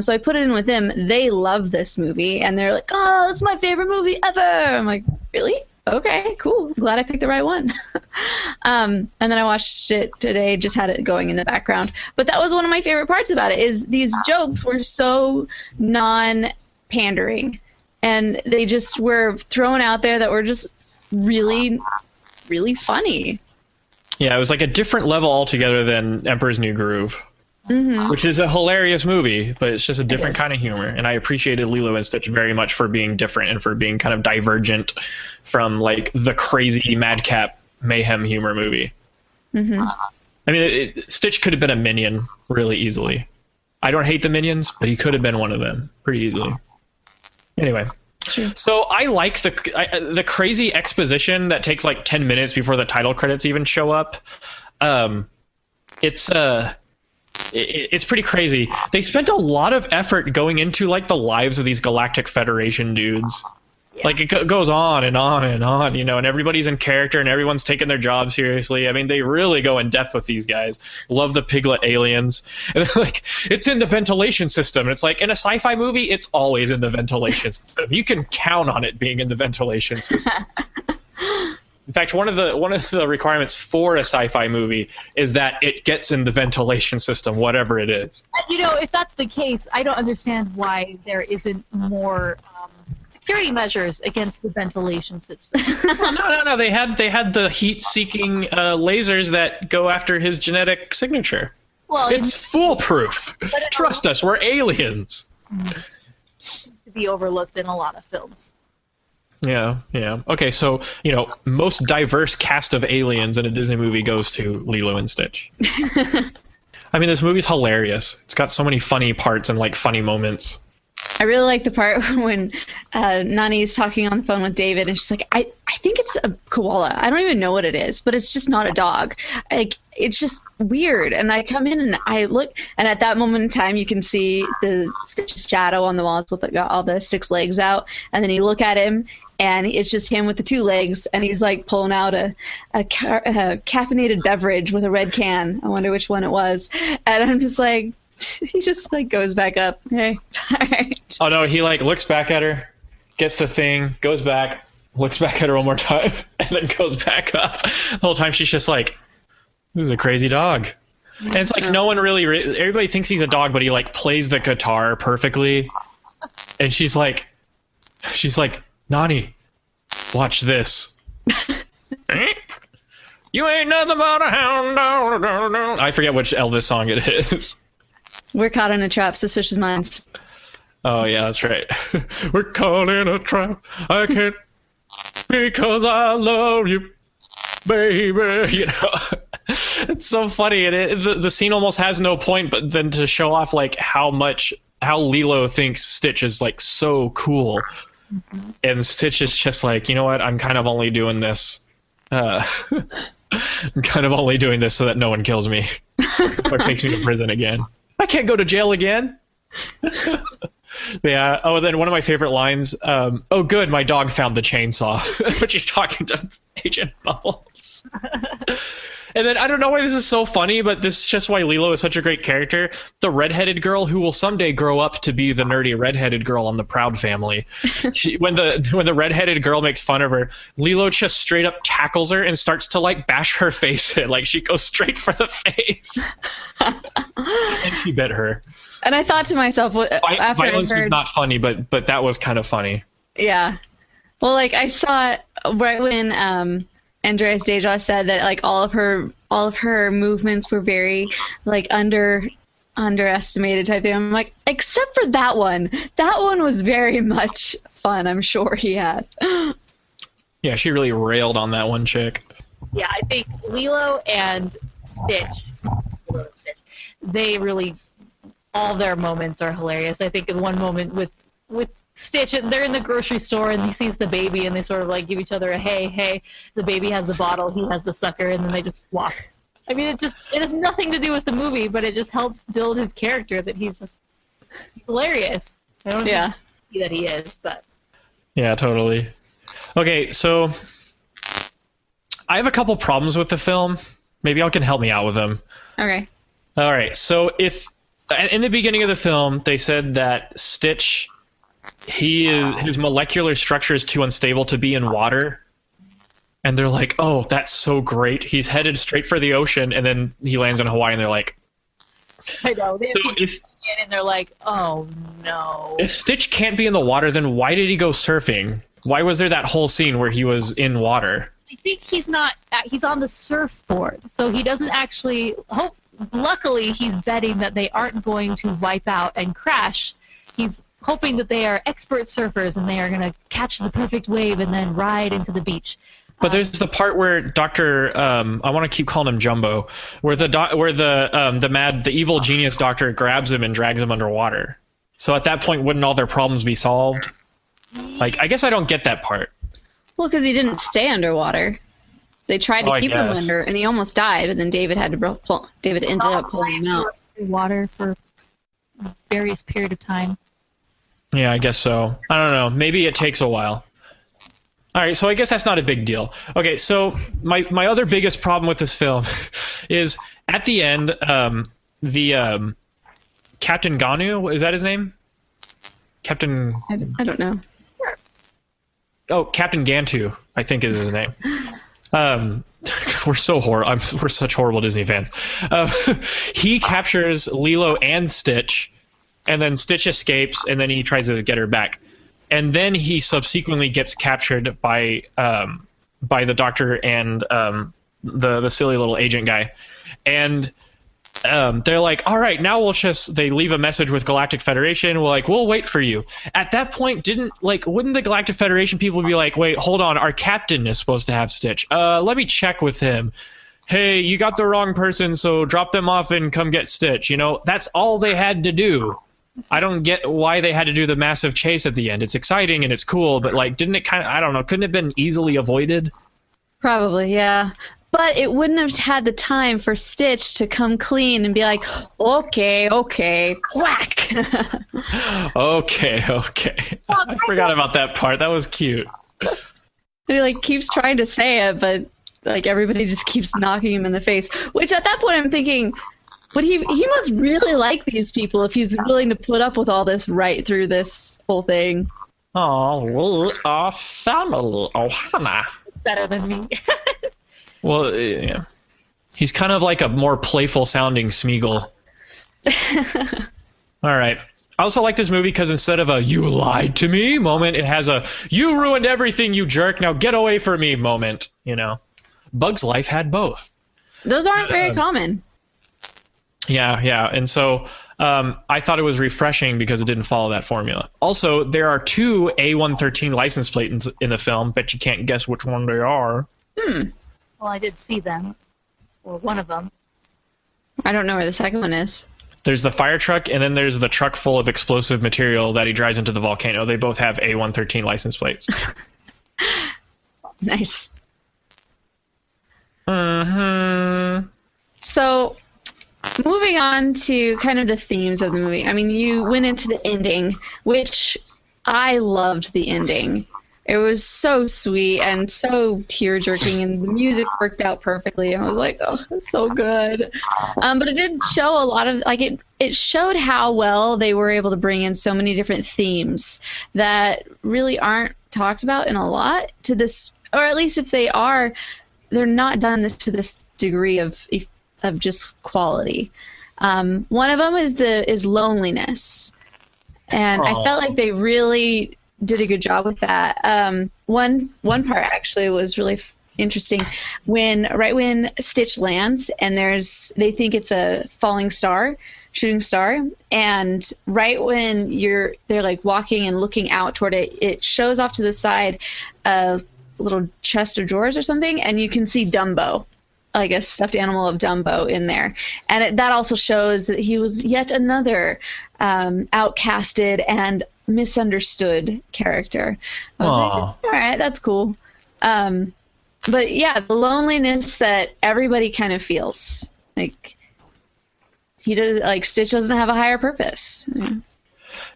So I put it in with them. They love this movie, and they're like, "Oh, it's my favorite movie ever." I'm like, "Really? Okay, cool. Glad I picked the right one." And then I watched it today, just had it going in the background. But that was one of my favorite parts about it, is these jokes were so non-pandering. And they just were thrown out there that were just really, really funny. Yeah, it was a different level altogether than Emperor's New Groove, which is a hilarious movie, but it's just a different kind of humor. And I appreciated Lilo and Stitch very much for being different and for being kind of divergent from the crazy madcap mayhem humor movie. I mean, Stitch could have been a minion really easily. I don't hate the minions, but he could have been one of them pretty easily. Anyway, so I like the crazy exposition that takes 10 minutes before the title credits even show up. It's pretty crazy. They spent a lot of effort going into the lives of these Galactic Federation dudes. Yeah. It goes on and on and on, and everybody's in character and everyone's taking their job seriously. I mean, they really go in depth with these guys. Love the piglet aliens. And it's in the ventilation system. And it's in a sci-fi movie, it's always in the ventilation system. You can count on it being in the ventilation system. In fact, one of the requirements for a sci-fi movie is that it gets in the ventilation system, whatever it is. If that's the case, I don't understand why there isn't more security measures against the ventilation system. No. They had the heat-seeking lasers that go after his genetic signature. Well, it's foolproof. Trust us, we're aliens. To be overlooked in a lot of films. Yeah. Okay, so, most diverse cast of aliens in a Disney movie goes to Lilo and Stitch. I mean, this movie's hilarious. It's got so many funny parts and funny moments. I really like the part when Nani's talking on the phone with David, and she's like, I think it's a koala. I don't even know what it is, but it's just not a dog. It's just weird. And I come in and I look, and at that moment in time, you can see the Stitch's shadow on the wall with all the 6 legs out. And then you look at him, and it's just him with the 2 legs, and he's pulling out a caffeinated beverage with a red can. I wonder which one it was. And I'm just like, he just goes back up. Hey, all right. Oh no, he looks back at her, gets the thing, goes back, looks back at her one more time, and then goes back up. The whole time she's just like, "This is a crazy dog." And it's no one really, everybody thinks he's a dog, but he plays the guitar perfectly. And she's like, "Nani, watch this." You ain't nothing but a hound dog. I forget which Elvis song it is. We're caught in a trap, suspicious minds. Oh, yeah, that's right. We're caught in a trap. I can't because I love you, baby. It's so funny. And the scene almost has no point, but then to show off how Lilo thinks Stitch is so cool. And Stitch is just you know what? I'm kind of only doing this I'm kind of only doing this so that no one kills me or takes me to prison again. I can't go to jail again. Yeah. Oh, then one of my favorite lines. Oh, good, my dog found the chainsaw. But she's talking to Agent Bubbles. And then I don't know why this is so funny, but this is just why Lilo is such a great character. The redheaded girl who will someday grow up to be the nerdy redheaded girl on the Proud Family. When the redheaded girl makes fun of her, Lilo just straight up tackles her and starts to like bash her face in. Like she goes straight for the face. And she bit her. And I thought to myself, after violence I heard, was not funny, but that was kind of funny. Yeah. Well, like I saw it right when Andreas Deja said that like all of her movements were very like underestimated type thing. I'm like, except for that one. That one was very much fun. I'm sure he had. Yeah, she really railed on that one chick. Yeah, I think Lilo and Stitch, they really, all their moments are hilarious. I think in one moment with Stitch, they're in the grocery store and he sees the baby and they sort of like give each other a hey. The baby has the bottle, he has the sucker, and then they just walk. I mean, it has nothing to do with the movie, but it just helps build his character that he's hilarious. I don't know that he is, but yeah, totally. Okay, so I have a couple problems with the film. Maybe y'all can help me out with them. Okay. All right. So if in the beginning of the film they said that Stitch, his molecular structure is too unstable to be in water, and they're like, oh, that's so great. He's headed straight for the ocean, and then he lands in Hawaii, and they're like, I know. And they're like, oh no. If Stitch can't be in the water, then why did he go surfing? Why was there that whole scene where he was in water? I think he's on the surfboard, so he doesn't actually luckily he's betting that they aren't going to wipe out and crash. He's hoping that they are expert surfers and they are going to catch the perfect wave and then ride into the beach. But there's the part where Dr. I want to keep calling him Jumbo, where the evil genius doctor grabs him and drags him underwater. So at that point, wouldn't all their problems be solved? Like, I guess I don't get that part. Well, because he didn't stay underwater. They tried to keep him under, and he almost died. But then David ended up pulling him out. Water for various period of time. Yeah, I guess so. I don't know. Maybe it takes a while. All right, so I guess that's not a big deal. Okay, so my other biggest problem with this film is at the end, the Captain Ganu, is that his name? Captain. I don't know. Oh, Captain Gantu, I think is his name. We're so horrible. We're such horrible Disney fans. He captures Lilo and Stitch, and then Stitch escapes, and then he tries to get her back. And then he subsequently gets captured by the doctor and the silly little agent guy. And they're like, all right, now they leave a message with Galactic Federation. We'll wait for you. At that point, wouldn't the Galactic Federation people be like, wait, hold on, our captain is supposed to have Stitch. Let me check with him. Hey, you got the wrong person, so drop them off and come get Stitch. You know, that's all they had to do. I don't get why they had to do the massive chase at the end. It's exciting and it's cool, but didn't it I don't know, couldn't it have been easily avoided? Probably, yeah. But it wouldn't have had the time for Stitch to come clean and be like, okay, quack. Okay. I forgot about that part. That was cute. He keeps trying to say it, but everybody just keeps knocking him in the face. Which at that point I'm thinking, but he must really like these people if he's willing to put up with all this right through this whole thing. Oh, we are family. Oh, Hannah. Better than me. Well, yeah. He's kind of like a more playful sounding Smeagol. All right. I also like this movie because instead of a "you lied to me" moment, it has a "you ruined everything, you jerk, now get away from me" moment. You know, Bug's Life had both. Those aren't very common. Yeah. And so I thought it was refreshing because it didn't follow that formula. Also, there are 2 A113 license plates in the film. Bet you can't guess which one they are. Well, I did see them. Or one of them. I don't know where the second one is. There's the fire truck, and then there's the truck full of explosive material that he drives into the volcano. They both have A113 license plates. Nice. Mm-hmm. So, moving on to kind of the themes of the movie. I mean, you went into the ending, which I loved the ending. It was so sweet and so tear-jerking, and the music worked out perfectly. And I was like, oh, it's so good. But it did show a lot of, like, it showed how well they were able to bring in so many different themes that really aren't talked about in a lot to this, or at least if they are, they're not done this to this degree of just quality. One of them is loneliness, and I felt like they really did a good job with that. One part actually was really interesting right when Stitch lands, and they think it's a shooting star, and right when they're like walking and looking out toward it, it shows off to the side a little chest of drawers or something, and you can see Dumbo, like a stuffed animal of Dumbo in there. And that also shows that he was yet another outcasted and misunderstood character. I was like, all right, that's cool. But yeah, the loneliness that everybody kind of feels. Like, Stitch doesn't have a higher purpose. Yeah.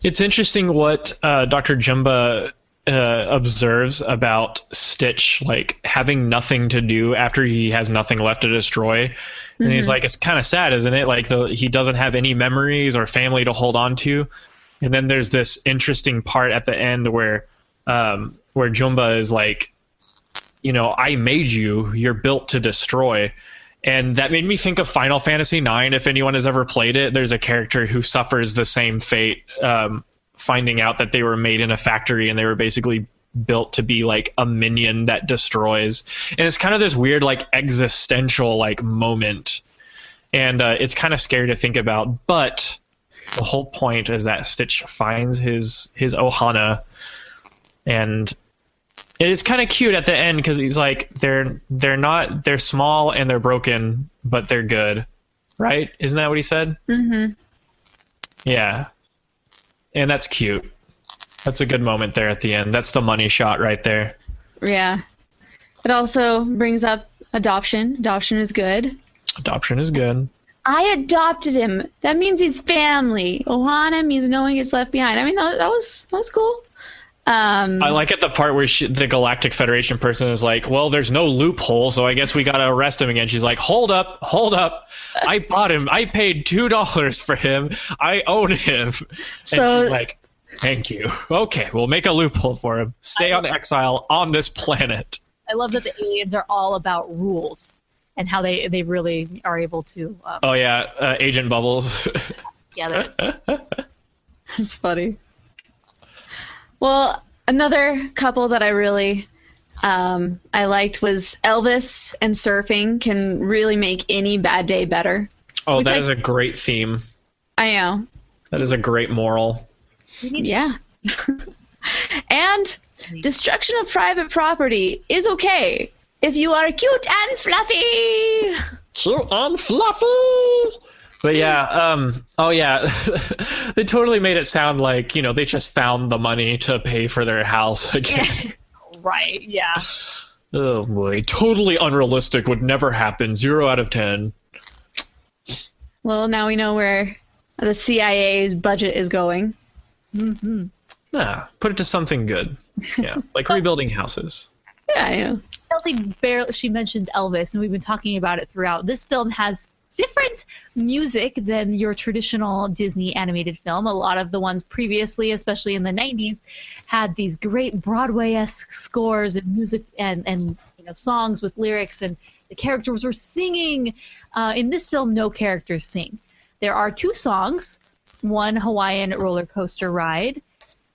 It's interesting what Dr. Jumba observes about Stitch, like, having nothing to do after he has nothing left to destroy. And he's like, it's kind of sad, isn't it? Like, he doesn't have any memories or family to hold on to. And then there's this interesting part at the end where Jumba is like, I made you. You're built to destroy. And that made me think of Final Fantasy IX. If anyone has ever played it, there's a character who suffers the same fate, finding out that they were made in a factory and they were basically built to be like a minion that destroys. And it's kind of this weird, like, existential, like, moment. And it's kind of scary to think about. But the whole point is that Stitch finds his Ohana, and it's kind of cute at the end because he's like, they're small and they're broken, but they're good, right? Isn't that what he said? Mm-hmm. Yeah, and that's cute. That's a good moment there at the end. That's the money shot right there. Yeah. It also brings up adoption. Adoption is good. Adoption is good. I adopted him. That means he's family. Ohana means no one gets left behind. I mean, that was cool. I like it, the part where the Galactic Federation person is like, well, there's no loophole, so I guess we gotta arrest him again. She's like, hold up. I bought him. I paid $2 for him. I own him. And she's like, thank you. Okay, we'll make a loophole for him. Stay on exile on this planet. I love that the aliens are all about rules and how they really are able to. Agent Bubbles. Together. It's funny. Well, another couple that I really I liked was Elvis and surfing can really make any bad day better. Oh, that is a great theme. I know. That is a great moral. Yeah. And destruction of private property is okay if you are cute and fluffy. Cute and fluffy. But yeah, they totally made it sound like, they just found the money to pay for their house again. Right, yeah. Oh boy, totally unrealistic, would never happen, 0 out of 10. Well, now we know where the CIA's budget is going. Mm-hmm. Put it to something good. Yeah, like rebuilding houses. Yeah, yeah. Chelsea she mentioned Elvis, and we've been talking about it throughout. This film has different music than your traditional Disney animated film. A lot of the ones previously, especially in the 90s, had these great Broadway-esque scores and music and songs with lyrics, and the characters were singing. In this film, no characters sing. There are 2 songs, one Hawaiian roller coaster ride.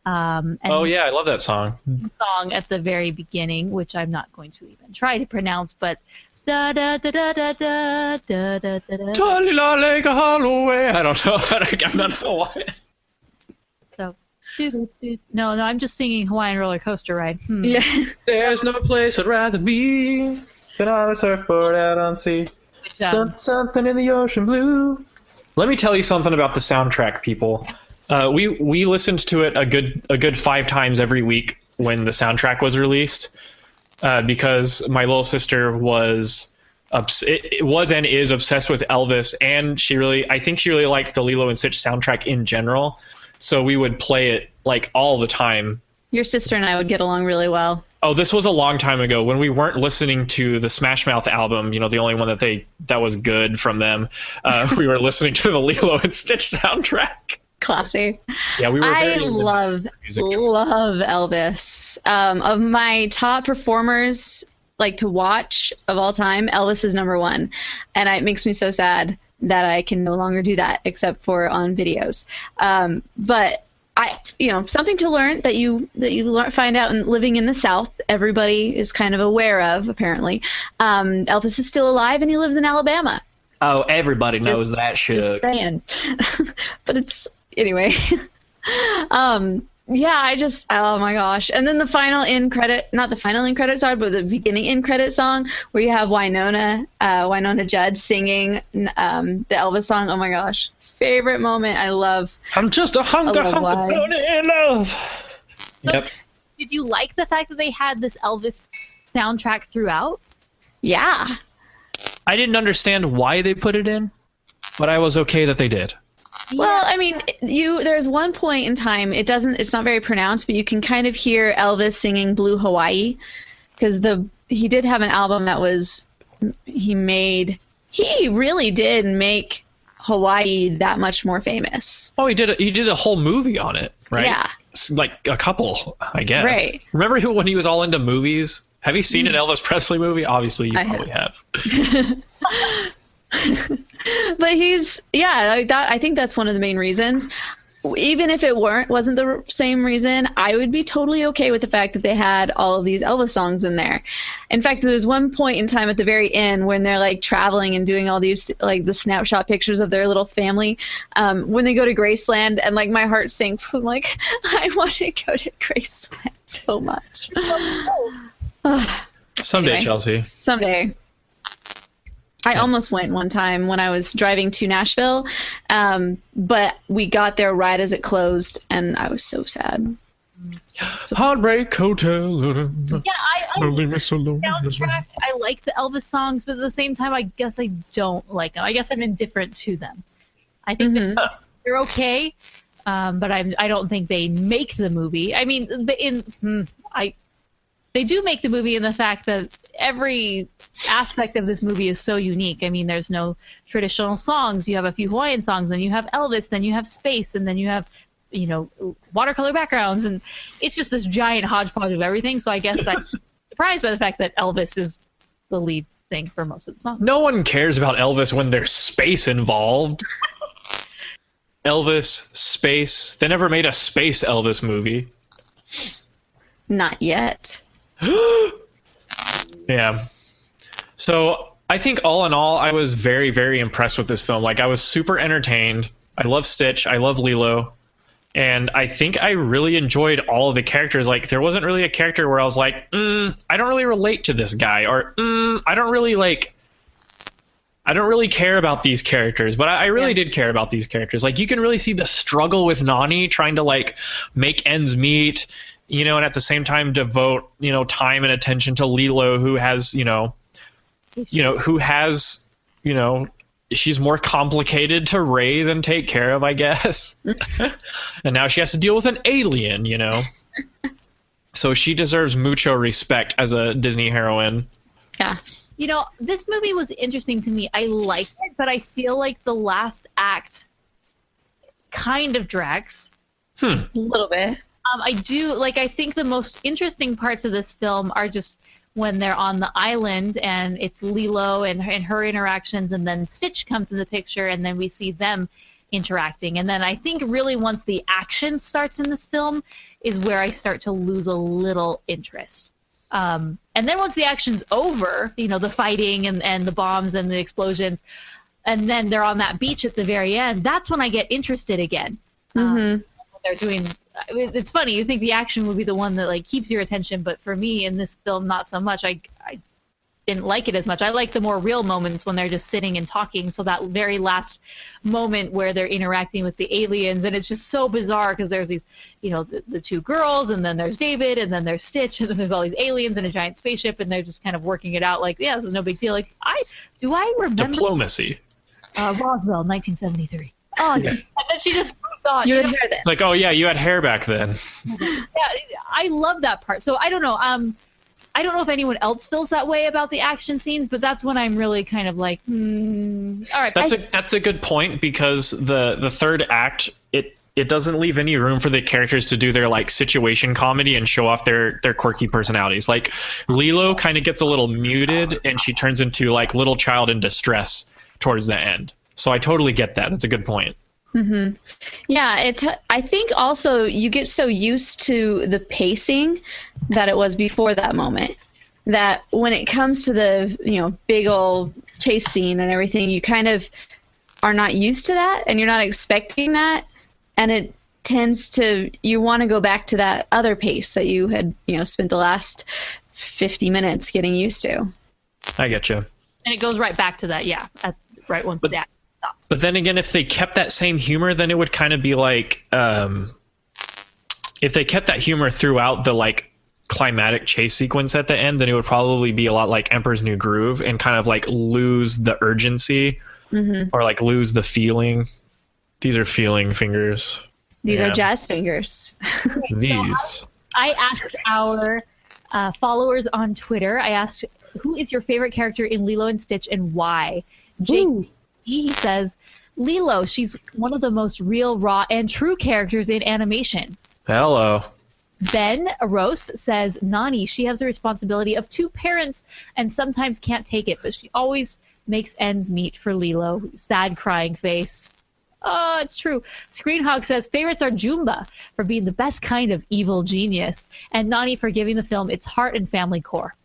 And I love that song. Song at the very beginning, which I'm not going to even try to pronounce, but da da da da da da da da da. Holloway. I don't know. I'm not Hawaiian. So, no, I'm just singing Hawaiian roller coaster ride. Yeah. There's no place I'd rather be than on a surfboard out on sea. Something in the ocean blue. Let me tell you something about the soundtrack, people. We listened to it a good 5 times every week when the soundtrack was released, because my little sister was it was and is obsessed with Elvis, and I think she really liked the Lilo and Stitch soundtrack in general. So we would play it like all the time. Your sister and I would get along really well. Oh, this was a long time ago when we weren't listening to the Smash Mouth album. You know, the only one that was good from them. We were listening to the Lilo and Stitch soundtrack. Classy. Yeah, we were. I love Elvis. Of my top performers, like to watch of all time, Elvis is number one, and it makes me so sad that I can no longer do that except for on videos. But something to learn that you find out in living in the South, everybody is kind of aware of, apparently. Elvis is still alive and he lives in Alabama. Oh, everybody knows that shit. Just saying. But it's, anyway. Oh my gosh. And then the final not the final end credit song, but the beginning end credit song where you have Winona Judd singing the Elvis song. Oh my gosh. Favorite moment. I'm just a hunker in love. So, did you like the fact that they had this Elvis soundtrack throughout? Yeah. I didn't understand why they put it in, but I was okay that they did. Well, I mean, there's one point in time, it's not very pronounced, but you can kind of hear Elvis singing Blue Hawaii, because he did have an album that he really did make Hawaii that much more famous. Oh, he did a whole movie on it, right? Yeah. Like a couple, I guess. Right. Remember when he was all into movies? Have you seen an Elvis Presley movie? Obviously, you probably have. But I think that's one of the main reasons. Even if it wasn't the same reason, I would be totally okay with the fact that they had all of these Elvis songs in there. In fact, there's one point in time at the very end when they're like traveling and doing all these like the snapshot pictures of their little family. When they go to Graceland, and like my heart sinks. I'm like, I want to go to Graceland so much. Someday, anyway, Chelsea. Someday. I almost went one time when I was driving to Nashville, but we got there right as it closed, and I was so sad. Heartbreak Hotel. Yeah, I soundtrack. I like the Elvis songs, but at the same time, I guess I don't like them. I guess I'm indifferent to them. I think they're okay, but I don't think they make the movie. I mean, they do make the movie in the fact that every aspect of this movie is so unique. I mean, there's no traditional songs. You have a few Hawaiian songs, then you have Elvis, then you have space, and then you have, watercolor backgrounds, and it's just this giant hodgepodge of everything. So I guess I'm surprised by the fact that Elvis is the lead thing for most of the songs. No one cares about Elvis when there's space involved. Elvis, space. They never made a space Elvis movie. Not yet. Yeah. So I think all in all, I was very, very impressed with this film. Like, I was super entertained. I love Stitch. I love Lilo. And I think I really enjoyed all of the characters. Like, there wasn't really a character where I was like, I don't really relate to this guy. Or, I don't really care about these characters. But I really did care about these characters. Like, you can really see the struggle with Nani trying to, like, make ends meet. And at the same time devote, time and attention to Lilo, who has, she's more complicated to raise and take care of, I guess. And now she has to deal with an alien, So she deserves mucho respect as a Disney heroine. Yeah. This movie was interesting to me. I liked it, but I feel like the last act kind of drags. A little bit. I think the most interesting parts of this film are just when they're on the island and it's Lilo and her interactions, and then Stitch comes in the picture, and then we see them interacting. And then I think really once the action starts in this film is where I start to lose a little interest. And then once the action's over, the fighting and the bombs and the explosions, and then they're on that beach at the very end, that's when I get interested again. When they're doing... It's funny. You think the action would be the one that like keeps your attention, but for me in this film, not so much. I didn't like it as much. I like the more real moments when they're just sitting and talking. So that very last moment where they're interacting with the aliens, and it's just so bizarre because there's these, the two girls, and then there's David, and then there's Stitch, and then there's all these aliens in a giant spaceship, and they're just kind of working it out like, yeah, this is no big deal. Like, I remember Diplomacy. Roswell, 1973. Oh, yeah. And then she just moves on. You had hair then. Like, oh yeah, you had hair back then. Yeah, I love that part. So I don't know. I don't know if anyone else feels that way about the action scenes, but that's when I'm really kind of like, all right. That's a good point, because the third act, it doesn't leave any room for the characters to do their like situation comedy and show off their quirky personalities. Like Lilo kind of gets a little muted, and she turns into like little child in distress towards the end. So I totally get that. That's a good point. Mm-hmm. Yeah, I think also you get so used to the pacing that it was before that moment, that when it comes to the big old chase scene and everything, you kind of are not used to that, and you're not expecting that, and it tends to, you want to go back to that other pace that you had spent the last 50 minutes getting used to. I get you. And it goes right back to that, yeah, right when that stops. But then again, if they kept that same humor, then it would kind of be like, if they kept that humor throughout the like climatic chase sequence at the end, then it would probably be a lot like Emperor's New Groove, and kind of like lose the urgency, or like lose the feeling. These are feeling fingers. These are jazz fingers. These. I asked our followers on Twitter, I asked, who is your favorite character in Lilo and Stitch and why? Jake, he says, Lilo, she's one of the most real, raw, and true characters in animation. Hello. Ben Rose says, Nani, she has the responsibility of two parents and sometimes can't take it, but she always makes ends meet for Lilo. Sad crying face. Oh, it's true. Screenhog says, favorites are Jumba for being the best kind of evil genius, and Nani for giving the film its heart and family core.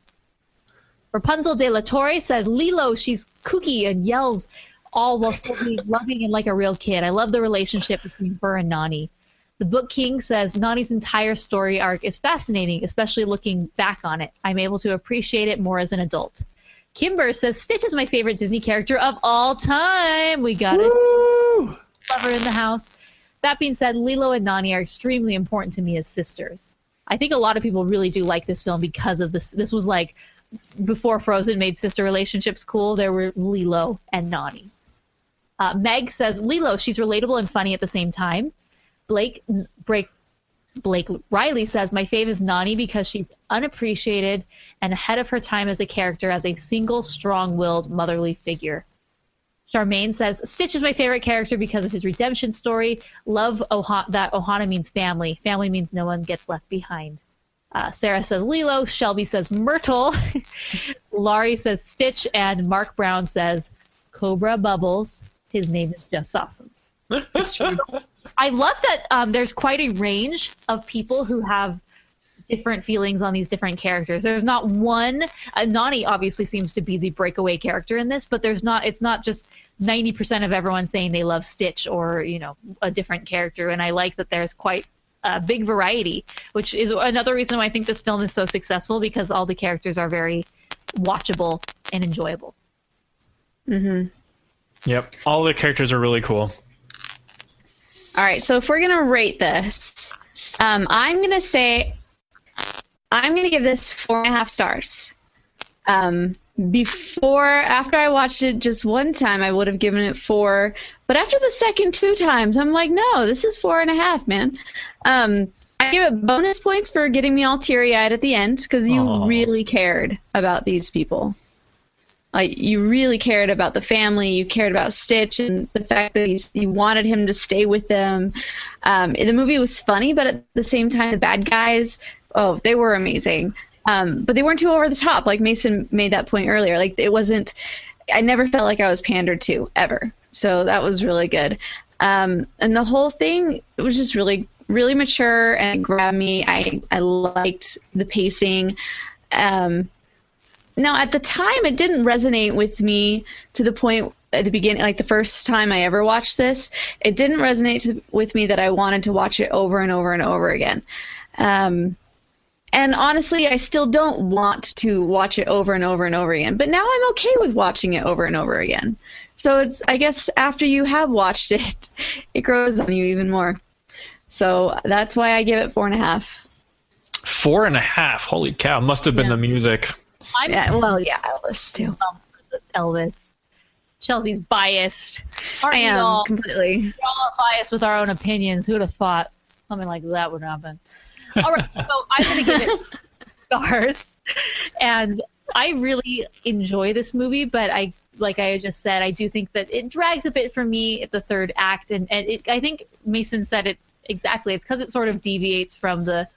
Rapunzel de la Torre says, Lilo, she's kooky and yells all while still being loving and like a real kid. I love the relationship between her and Nani. The Book King says, Nani's entire story arc is fascinating, especially looking back on it. I'm able to appreciate it more as an adult. Kimber says, Stitch is my favorite Disney character of all time. We got it. Lover in the house. That being said, Lilo and Nani are extremely important to me as sisters. I think a lot of people really do like this film because of this. This was like before Frozen made sister relationships cool. There were Lilo and Nani. Meg says, Lilo, she's relatable and funny at the same time. Blake Riley says, my fave is Nani because she's unappreciated and ahead of her time as a character, as a single, strong-willed, motherly figure. Charmaine says, Stitch is my favorite character because of his redemption story. Love that Ohana means family. Family means no one gets left behind. Sarah says Lilo. Shelby says Myrtle. Laurie says Stitch. And Mark Brown says Cobra Bubbles. His name is just awesome. It's true. I love that there's quite a range of people who have different feelings on these different characters. There's not one. Nani obviously seems to be the breakaway character in this, but it's not just 90% of everyone saying they love Stitch or a different character. And I like that there's quite a big variety, which is another reason why I think this film is so successful, because all the characters are very watchable and enjoyable. Mm-hmm. Yep, all the characters are really cool. All right, so if we're gonna rate this, I'm gonna give this 4.5 stars. After I watched it just one time, I would have given it 4. But after the second 2 times, I'm like, no, this is 4.5, man. I give it bonus points for getting me all teary-eyed at the end, because you really cared about these people. Like, you really cared about the family, you cared about Stitch, and the fact that you wanted him to stay with them. The movie was funny, but at the same time, the bad guys, they were amazing. But they weren't too over the top. Like Mason made that point earlier. Like, it wasn't, I never felt like I was pandered to, ever. So that was really good. And the whole thing, it was just really, really mature and it grabbed me. I liked the pacing. Now, at the time, it didn't resonate with me to the point at the beginning, like the first time I ever watched this, it didn't resonate with me that I wanted to watch it over and over and over again. And And honestly, I still don't want to watch it over and over and over again. But now I'm okay with watching it over and over again. So it's, I guess, after you have watched it, it grows on you even more. So that's why I give it 4.5. 4.5. Holy cow! Must have been the music. Elvis too. Elvis. Chelsea's biased. I am completely. We're all biased with our own opinions. Who'd have thought something like that would happen? All right, so I'm going to give it stars. And I really enjoy this movie, but like I just said, I do think that it drags a bit for me at the third act. And I think Mason said it exactly. It's because it sort of deviates from the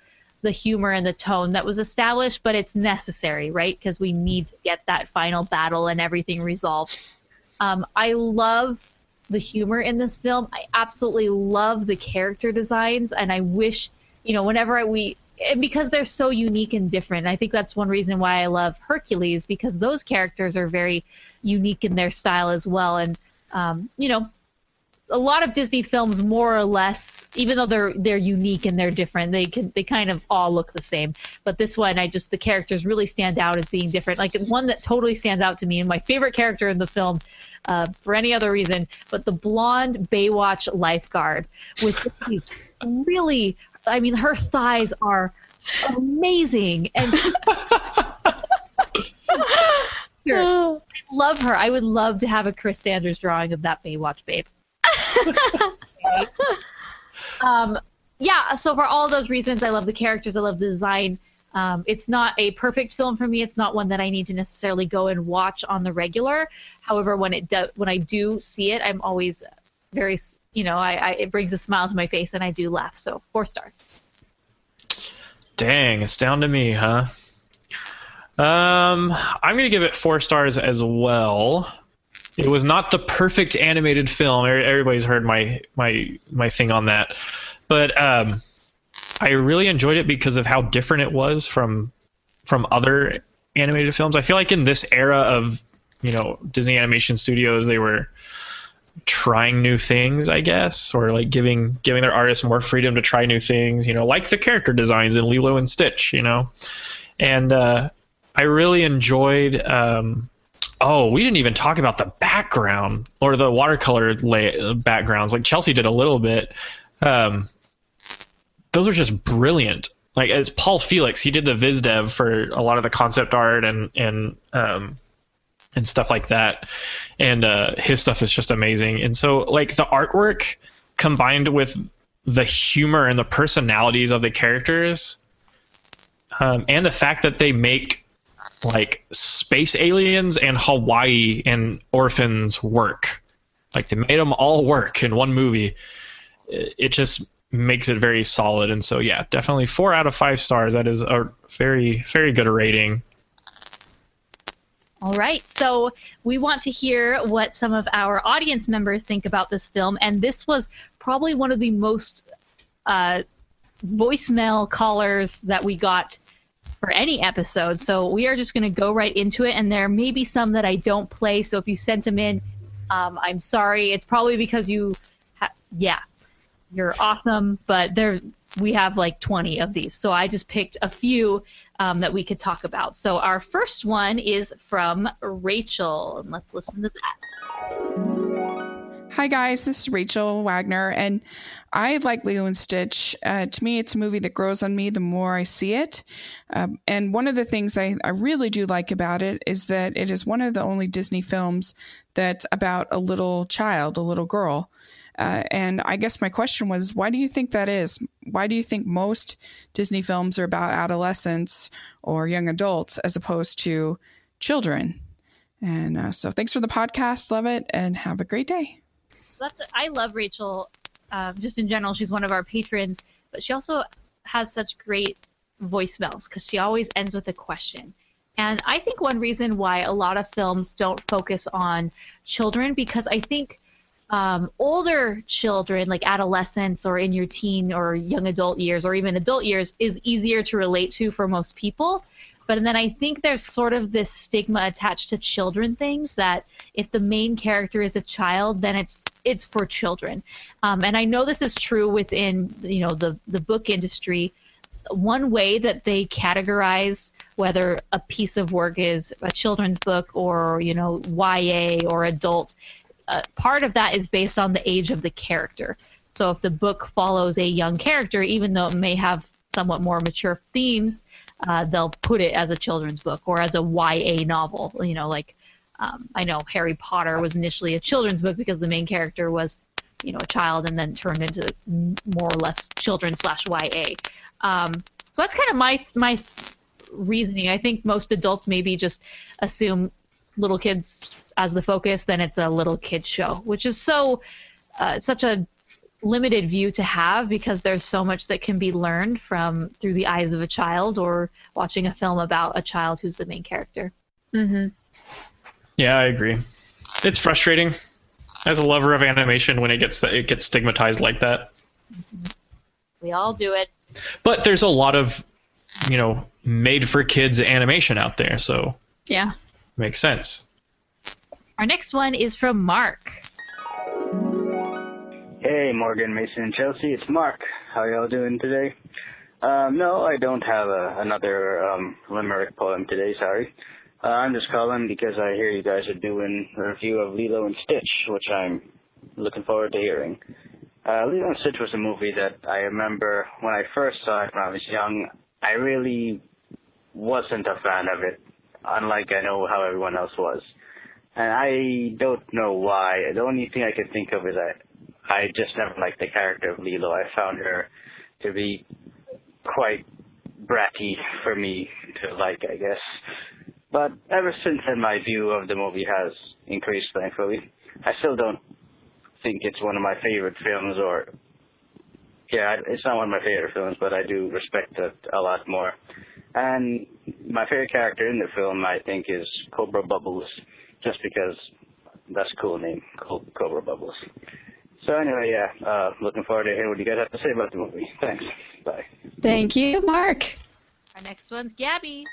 humor and the tone that was established, but it's necessary, right? Because we need to get that final battle and everything resolved. I love the humor in this film. I absolutely love the character designs, and I wish, whenever because they're so unique and different. I think that's one reason why I love Hercules, because those characters are very unique in their style as well. And, a lot of Disney films, more or less, even though they're unique and they're different, they kind of all look the same. But this one, the characters really stand out as being different. Like one that totally stands out to me, and my favorite character in the film, for any other reason, but the blonde Baywatch lifeguard with these really, her thighs are amazing, and I love her. I would love to have a Chris Sanders drawing of that Baywatch babe. So for all those reasons, I love the characters, I love the design. It's not a perfect film for me. It's not one that I need to necessarily go and watch on the regular. However, when I do see it, I'm always very, it brings a smile to my face, and I do laugh. So 4 stars. Dang, it's down to me, huh? I'm going to give it 4 stars as well. It was not the perfect animated film. Everybody's heard my thing on that. But I really enjoyed it because of how different it was from other animated films. I feel like in this era of, Disney Animation Studios, they were trying new things, I guess, or like giving their artists more freedom to try new things, like the character designs in Lilo and Stitch, And I really enjoyed... we didn't even talk about the background or the watercolor backgrounds. Like Chelsea did a little bit. Those are just brilliant. Like as Paul Felix, he did the viz dev for a lot of the concept art and stuff like that. And his stuff is just amazing. And so like the artwork combined with the humor and the personalities of the characters, and the fact that they make like space aliens and Hawaii and orphans work. Like they made them all work in one movie. It just makes it very solid. And so, yeah, definitely 4 out of 5 stars. That is a very, very good rating. All right. So we want to hear what some of our audience members think about this film. And this was probably one of the most voicemail callers that we got for any episode. So we are just going to go right into it. And there may be some that I don't play. So if you sent them in, I'm sorry. It's probably because you're awesome. But we have like 20 of these. So I just picked a few that we could talk about. So our first one is from Rachel. And let's listen to that. Hi guys, this is Rachel Wagner, and I like Lilo and Stitch. To me, it's a movie that grows on me the more I see it. And one of the things I really do like about it is that it is one of the only Disney films that's about a little child, a little girl. And I guess my question was, why do you think that is? Why do you think most Disney films are about adolescents or young adults as opposed to children? And so thanks for the podcast. Love it. And have a great day. I love Rachel. Just in general, she's one of our patrons, but she also has such great voicemails because she always ends with a question. And I think one reason why a lot of films don't focus on children, because I think older children, like adolescents or in your teen or young adult years or even adult years, is easier to relate to for most people. But then I think there's sort of this stigma attached to children things that if the main character is a child, then it's for children. And I know this is true within the book industry. one way that they categorize whether a piece of work is a children's book or, YA or adult. Part of that is based on the age of the character. So if the book follows a young character, even though it may have somewhat more mature themes, they'll put it as a children's book or as a YA novel. I know Harry Potter was initially a children's book because the main character was, a child, and then turned into more or less children/YA. So that's kind of my reasoning. I think most adults maybe just assume little kids as the focus, then it's a little kid show, which is such a limited view to have, because there's so much that can be learned through the eyes of a child or watching a film about a child who's the main character. Mm-hmm. Yeah, I agree. It's frustrating as a lover of animation when it gets stigmatized like that. We all do it. But there's a lot of, made for kids animation out there, so yeah, makes sense. Our next one is from Mark. Hey, Morgan, Mason, and Chelsea. It's Mark. How y'all doing today? No, I don't have another limerick poem today, sorry. I'm just calling because I hear you guys are doing a review of Lilo and Stitch, which I'm looking forward to hearing. Lilo and Stitch was a movie that I remember when I first saw it when I was young, I really wasn't a fan of it, unlike I know how everyone else was. And I don't know why. The only thing I can think of is I just never liked the character of Lilo. I found her to be quite bratty for me to like, I guess. But ever since then, my view of the movie has increased, thankfully. I still don't think it's one of my favorite films, it's not one of my favorite films, but I do respect it a lot more. And my favorite character in the film, I think, is Cobra Bubbles, just because that's a cool name, Cobra Bubbles. So anyway, looking forward to hearing what you guys have to say about the movie. Thanks. Bye. Thank you, Mark. Our next one's Gabby.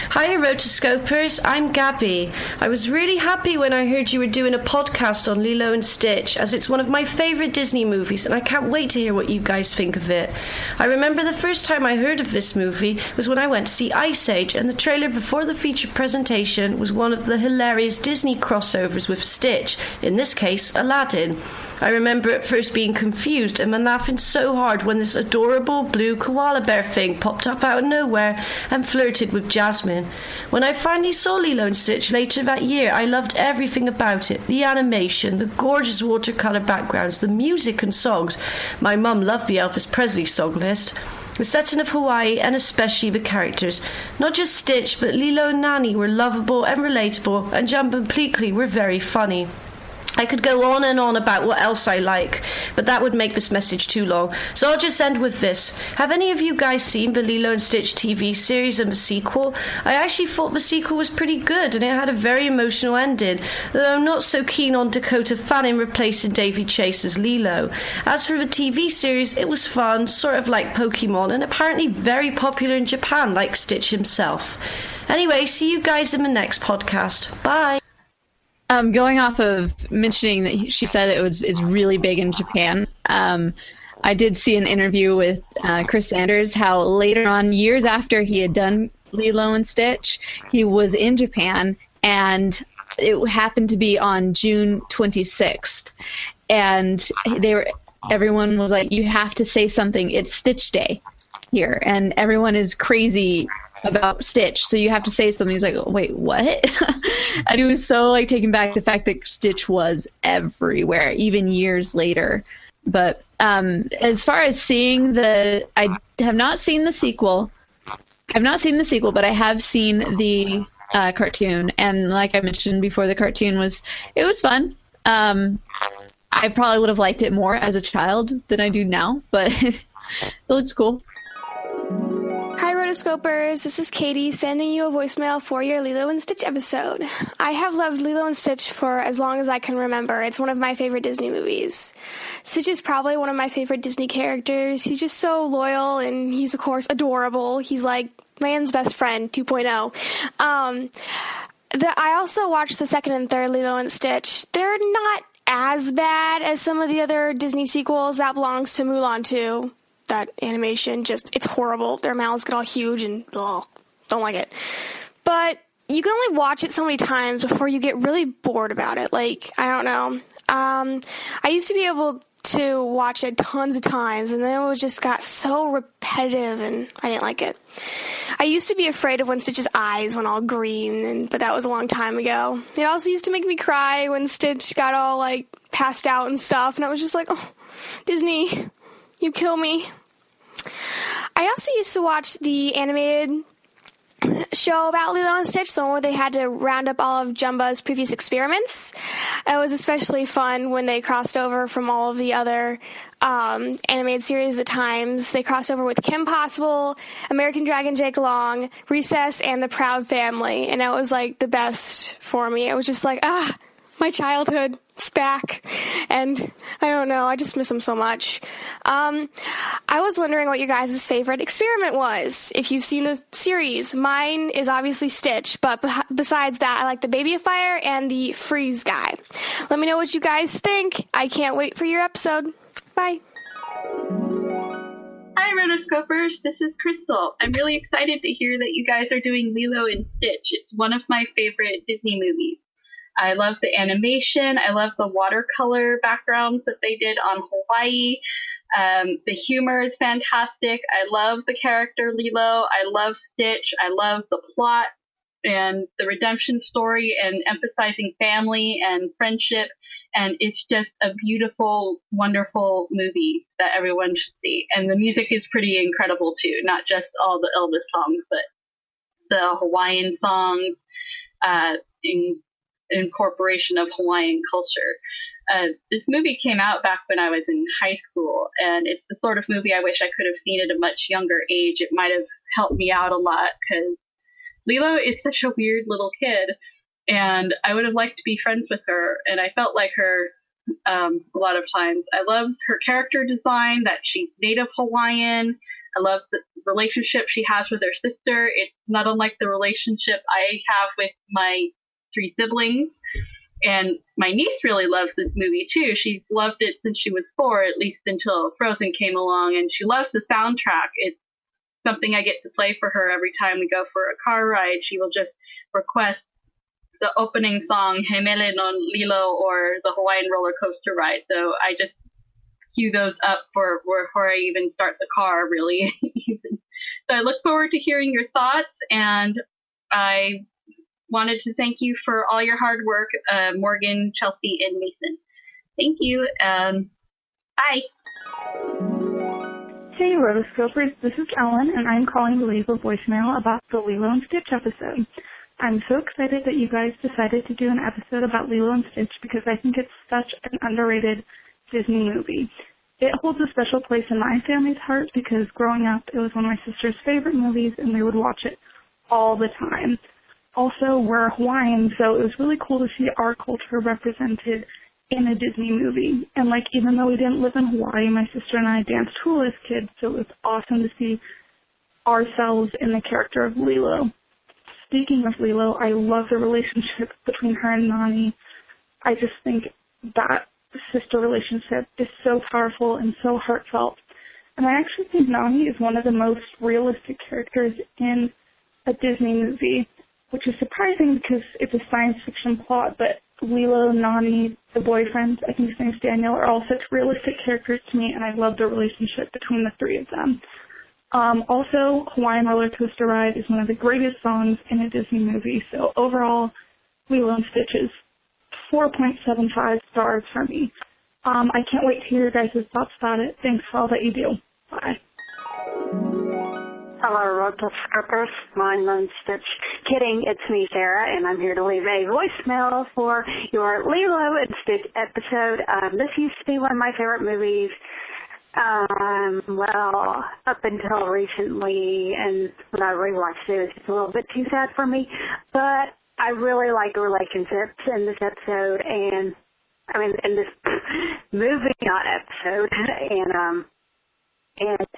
Hi, Rotoscopers. I'm Gabby. I was really happy when I heard you were doing a podcast on Lilo and Stitch, as it's one of my favourite Disney movies, and I can't wait to hear what you guys think of it. I remember the first time I heard of this movie was when I went to see Ice Age, and the trailer before the feature presentation was one of the hilarious Disney crossovers with Stitch, in this case, Aladdin. I remember at first being confused and laughing so hard when this adorable blue koala bear thing popped up out of nowhere and flirted with Jasmine. When I finally saw Lilo and Stitch later that year, I loved everything about it. The animation, the gorgeous watercolour backgrounds, the music and songs. My mum loved the Elvis Presley song list. The setting of Hawaii, and especially the characters. Not just Stitch, but Lilo and Nani were lovable and relatable, and Jump and Pleakley were very funny. I could go on and on about what else I like, but that would make this message too long, so I'll just end with this. Have any of you guys seen the Lilo and Stitch TV series and the sequel? I actually thought the sequel was pretty good, and it had a very emotional ending, though I'm not so keen on Dakota Fanning replacing Davy Chase as Lilo. As for the TV series, it was fun, sort of like Pokemon, and apparently very popular in Japan, like Stitch himself. Anyway, see you guys in the next podcast. Bye! Going off of mentioning that she said is really big in Japan, I did see an interview with Chris Sanders how later on, years after he had done Lilo and Stitch, he was in Japan, and it happened to be on June 26th, and everyone was like, you have to say something, it's Stitch Day here, and everyone is crazy about Stitch, so you have to say something. He's like, wait, what? And he was so taken back the fact that Stitch was everywhere, even years later. But as far as seeing I have not seen the sequel. I've not seen the sequel, but I have seen the cartoon, and like I mentioned before, the cartoon was fun. I probably would have liked it more as a child than I do now, but it looks cool. Hi, Rotoscopers. This is Katie sending you a voicemail for your Lilo and Stitch episode. I have loved Lilo and Stitch for as long as I can remember. It's one of my favorite Disney movies. Stitch is probably one of my favorite Disney characters. He's just so loyal, and he's, of course, adorable. He's like man's best friend 2.0. I also watched the second and third Lilo and Stitch. They're not as bad as some of the other Disney sequels. That belongs to Mulan 2. that animation. It's horrible. Their mouths get all huge and ugh, don't like it. But you can only watch it so many times before you get really bored about it. Like, I don't know. I used to be able to watch it tons of times, and then it just got so repetitive, and I didn't like it. I used to be afraid of when Stitch's eyes went all green, but that was a long time ago. It also used to make me cry when Stitch got all, like, passed out and stuff, and I was just like, oh, Disney, you kill me. I also used to watch the animated show about Lilo and Stitch, the one where they had to round up all of Jumba's previous experiments. It was especially fun when they crossed over from all of the other animated series at times. They crossed over with Kim Possible, American Dragon Jake Long, Recess, and The Proud Family, and it was like the best for me. It was just like, my childhood is back, and I don't know, I just miss them so much. I was wondering what your guys' favorite experiment was, if you've seen the series. Mine is obviously Stitch, but besides that, I like the Babyfier and the Freeze guy. Let me know what you guys think. I can't wait for your episode. Bye. Hi, Rotoscopers. This is Crystal. I'm really excited to hear that you guys are doing Lilo and Stitch. It's one of my favorite Disney movies. I love the animation. I love the watercolor backgrounds that they did on Hawaii. The humor is fantastic. I love the character Lilo. I love Stitch. I love the plot and the redemption story and emphasizing family and friendship. And it's just a beautiful, wonderful movie that everyone should see. And the music is pretty incredible too. Not just all the Elvis songs, but the Hawaiian songs, incorporation of Hawaiian culture. This movie came out back when I was in high school, and it's the sort of movie I wish I could have seen at a much younger age. It might have helped me out a lot, because Lilo is such a weird little kid, and I would have liked to be friends with her, and I felt like her a lot of times. I love her character design, that she's native Hawaiian. I love the relationship she has with her sister. It's not unlike the relationship I have with my 3 siblings. And my niece really loves this movie too. She's loved it since she was 4, at least until Frozen came along, and she loves the soundtrack. It's something I get to play for her every time we go for a car ride. She will just request the opening song, Hemele no Lilo, or the Hawaiian roller coaster ride. So I just cue those up before I even start the car, really. So I look forward to hearing your thoughts, and I wanted to thank you for all your hard work, Morgan, Chelsea, and Mason. Thank you. Bye. Hey, Rotoscopers, this is Ellen, and I'm calling to leave a voicemail about the Lilo and Stitch episode. I'm so excited that you guys decided to do an episode about Lilo and Stitch, because I think it's such an underrated Disney movie. It holds a special place in my family's heart, because growing up, it was one of my sister's favorite movies, and we would watch it all the time. Also, we're Hawaiian, so it was really cool to see our culture represented in a Disney movie. And, even though we didn't live in Hawaii, my sister and I danced hula as kids, so it was awesome to see ourselves in the character of Lilo. Speaking of Lilo, I love the relationship between her and Nani. I just think that sister relationship is so powerful and so heartfelt. And I actually think Nani is one of the most realistic characters in a Disney movie, which is surprising because it's a science fiction plot, but Lilo, Nani, the boyfriend, I think his name's Daniel, are all such realistic characters to me, and I love the relationship between the 3 of them. Also, Hawaiian Roller Coaster Ride is one of the greatest songs in a Disney movie, so overall, Lilo and Stitch is 4.75 stars for me. I can't wait to hear your guys' thoughts about it. Thanks for all that you do. Bye. Hello, Rotoscopers. My name's Stitch. Kidding, it's me, Sarah, and I'm here to leave a voicemail for your Lilo and Stitch episode. This used to be one of my favorite movies. Well, up until recently, and when I rewatched it, it was just a little bit too sad for me. But I really like the relationships in this episode, and in this movie, not episode, and it's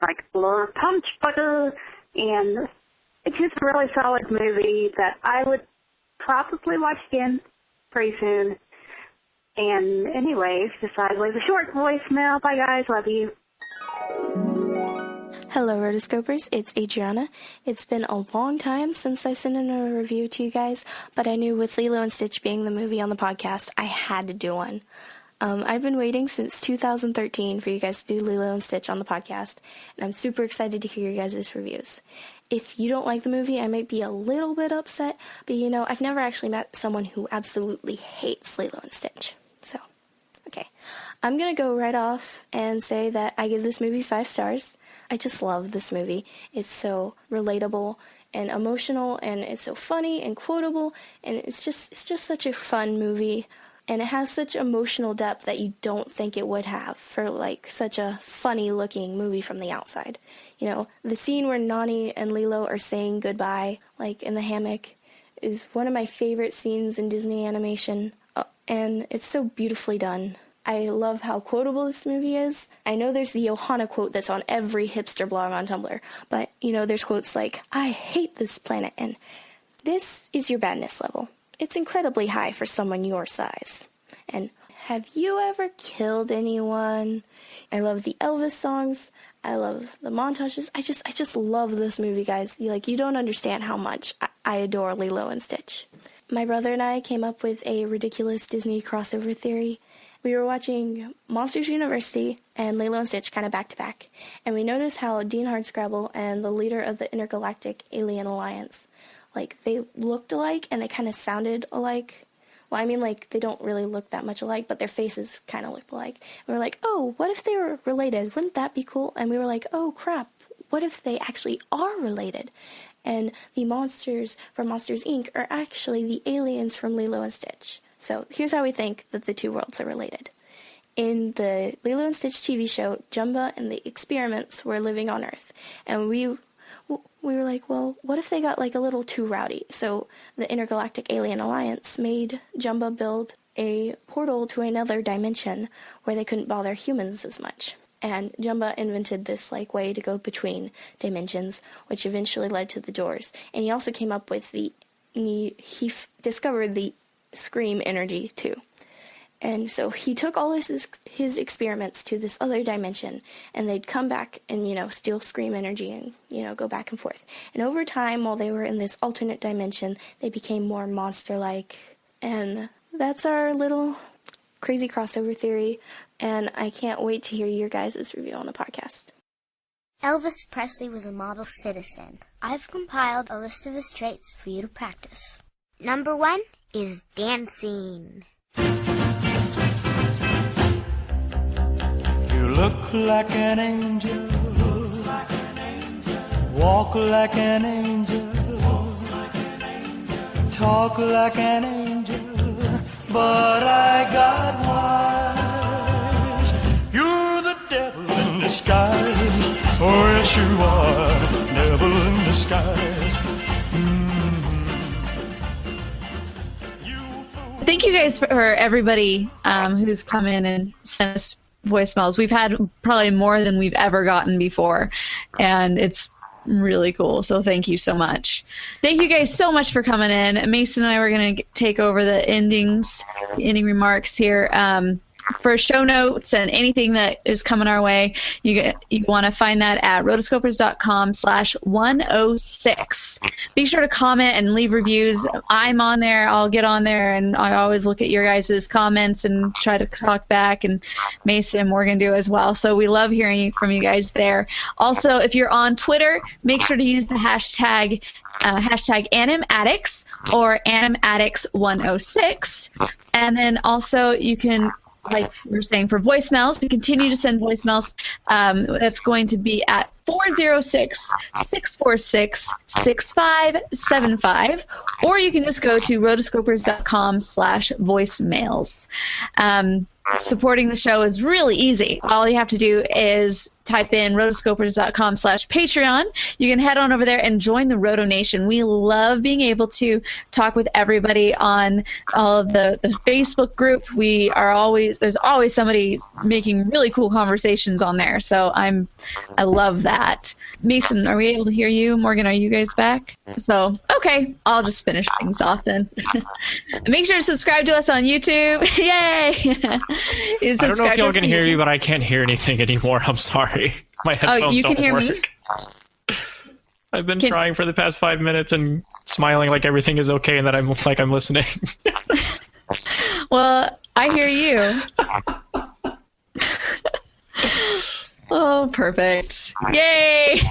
like Lord Punch Butter, and it's just a really solid movie that I would probably watch again pretty soon. And anyways, just I leave a short voicemail. Bye, guys. Love you. Hello, Rotoscopers. It's Adriana. It's been a long time since I sent in a review to you guys, but I knew with Lilo and Stitch being the movie on the podcast, I had to do one. I've been waiting since 2013 for you guys to do Lilo and Stitch on the podcast, and I'm super excited to hear your guys' reviews. If you don't like the movie, I might be a little bit upset, but I've never actually met someone who absolutely hates Lilo and Stitch. So, okay. I'm going to go right off and say that I give this movie 5 stars. I just love this movie. It's so relatable and emotional, and it's so funny and quotable, and it's just such a fun movie, and it has such emotional depth that you don't think it would have for such a funny looking movie from the outside. The scene where Nani and Lilo are saying goodbye, in the hammock, is one of my favorite scenes in Disney animation, and it's so beautifully done. I love how quotable this movie is. I know there's the Ohana quote that's on every hipster blog on Tumblr, but, there's quotes like, "I hate this planet," and "This is your badness level. It's incredibly high for someone your size." And "Have you ever killed anyone?" I love the Elvis songs. I love the montages. I just love this movie, guys. You don't understand how much I adore Lilo and Stitch. My brother and I came up with a ridiculous Disney crossover theory. We were watching Monsters University and Lilo and Stitch kind of back to back, and we noticed how Dean Hardscrabble and the leader of the Intergalactic Alien Alliance, they looked alike and they kind of sounded alike. Well, they don't really look that much alike, but their faces kind of looked alike. And we were like, oh, what if they were related? Wouldn't that be cool? And we were like, oh, crap, what if they actually are related? And the monsters from Monsters, Inc. are actually the aliens from Lilo and Stitch. So here's how we think that the two worlds are related. In the Lilo and Stitch TV show, Jumba and the experiments were living on Earth. And we were like, well, what if they got a little too rowdy? So the Intergalactic Alien Alliance made Jumba build a portal to another dimension where they couldn't bother humans as much. And Jumba invented this way to go between dimensions, which eventually led to the doors. And he also came up with he discovered the scream energy too. And so he took all his experiments to this other dimension, and they'd come back and, steal scream energy and, go back and forth. And over time, while they were in this alternate dimension, they became more monster-like. And that's our little crazy crossover theory, and I can't wait to hear your guys' review on the podcast. Elvis Presley was a model citizen. I've compiled a list of his traits for you to practice. Number 1 is dancing. You look like an angel, walk like an angel, talk like an angel, but I got wise. You're the devil in disguise, oh yes you are, devil in disguise. Thank you guys for everybody who's come in and sent us voicemails. We've had probably more than we've ever gotten before, and it's really cool. So thank you so much. Thank you guys so much for coming in. Mason and I were going to take over the ending remarks here. For show notes and anything that is coming our way, you want to find that at rotoscopers.com/106. Be sure to comment and leave reviews. I'm on there. I'll get on there, and I always look at your guys' comments and try to talk back, and Mason and Morgan do as well. So we love hearing from you guys there. Also, if you're on Twitter, make sure to use the hashtag #AnimAddicts or AnimAddicts106. And then also you can, like we were saying, for voicemails, to continue to send voicemails, that's going to be at 406-646-6575, or you can just go to rotoscopers.com/voicemails. Supporting the show is really easy. All you have to do is type in rotoscopers.com/Patreon. You can head on over there and join the Roto Nation. We love being able to talk with everybody on all of the Facebook group. There's always somebody making really cool conversations on there. So I love that. Mason, are we able to hear you? Morgan, are you guys back? So, okay, I'll just finish things off then. Make sure to subscribe to us on YouTube. Yay! I don't know if y'all can hear you, but I can't hear anything anymore. I'm sorry. sorry. My headphones you can don't hear work. me? I've been trying for the past 5 minutes and smiling like everything is okay and that I'm listening. Well, I hear you. Oh, perfect. Yay!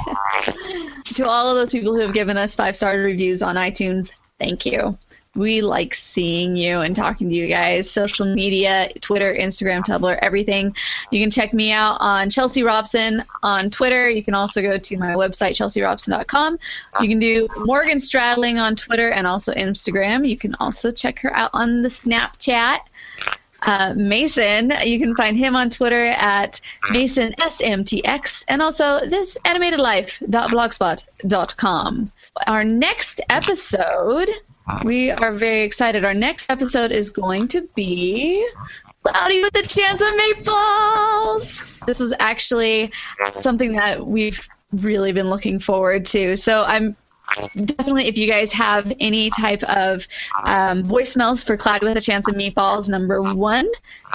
To all of those people who have given us 5-star reviews on iTunes, thank you. We like seeing you and talking to you guys. Social media, Twitter, Instagram, Tumblr, everything. You can check me out on Chelsea Robson on Twitter. You can also go to my website, chelsearobson.com. You can do Morgan Stradling on Twitter and also Instagram. You can also check her out on the Snapchat. Mason, you can find him on Twitter at MasonSMTX, and also thisanimatedlife.blogspot.com. Our next episode, we are very excited. Our next episode is going to be Cloudy with a Chance of Meatballs. This was actually something that we've really been looking forward to. So I'm definitely, if you guys have any type of voicemails for Cloudy with a Chance of Meatballs, number 1,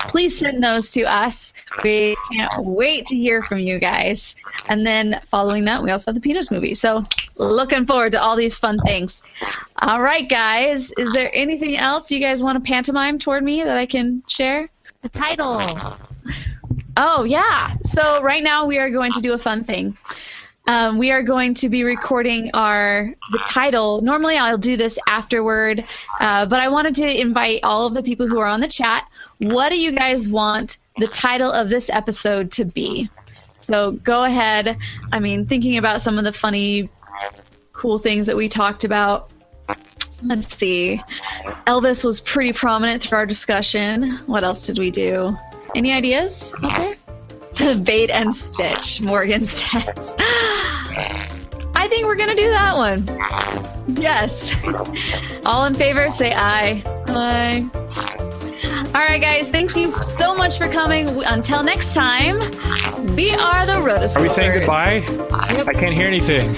please send those to us. We can't wait to hear from you guys. And then following that, we also have the Peanuts movie. So looking forward to all these fun things. All right, guys. Is there anything else you guys want to pantomime toward me that I can share? The title. Oh, yeah. So right now we are going to do a fun thing. We are going to be recording the title. Normally I'll do this afterward, but I wanted to invite all of the people who are on the chat. What do you guys want the title of this episode to be? So go ahead. I mean, thinking about some of the funny, cool things that we talked about. Let's see. Elvis was pretty prominent through our discussion. What else did we do? Any ideas out there? Bait and Stitch, Morgan says. I think we're going to do that one. Yes. All in favor, say aye. Aye. All right, guys. Thank you so much for coming. Until next time, we are the Rotoscopers. Are we saying goodbye? Yep. I can't hear anything.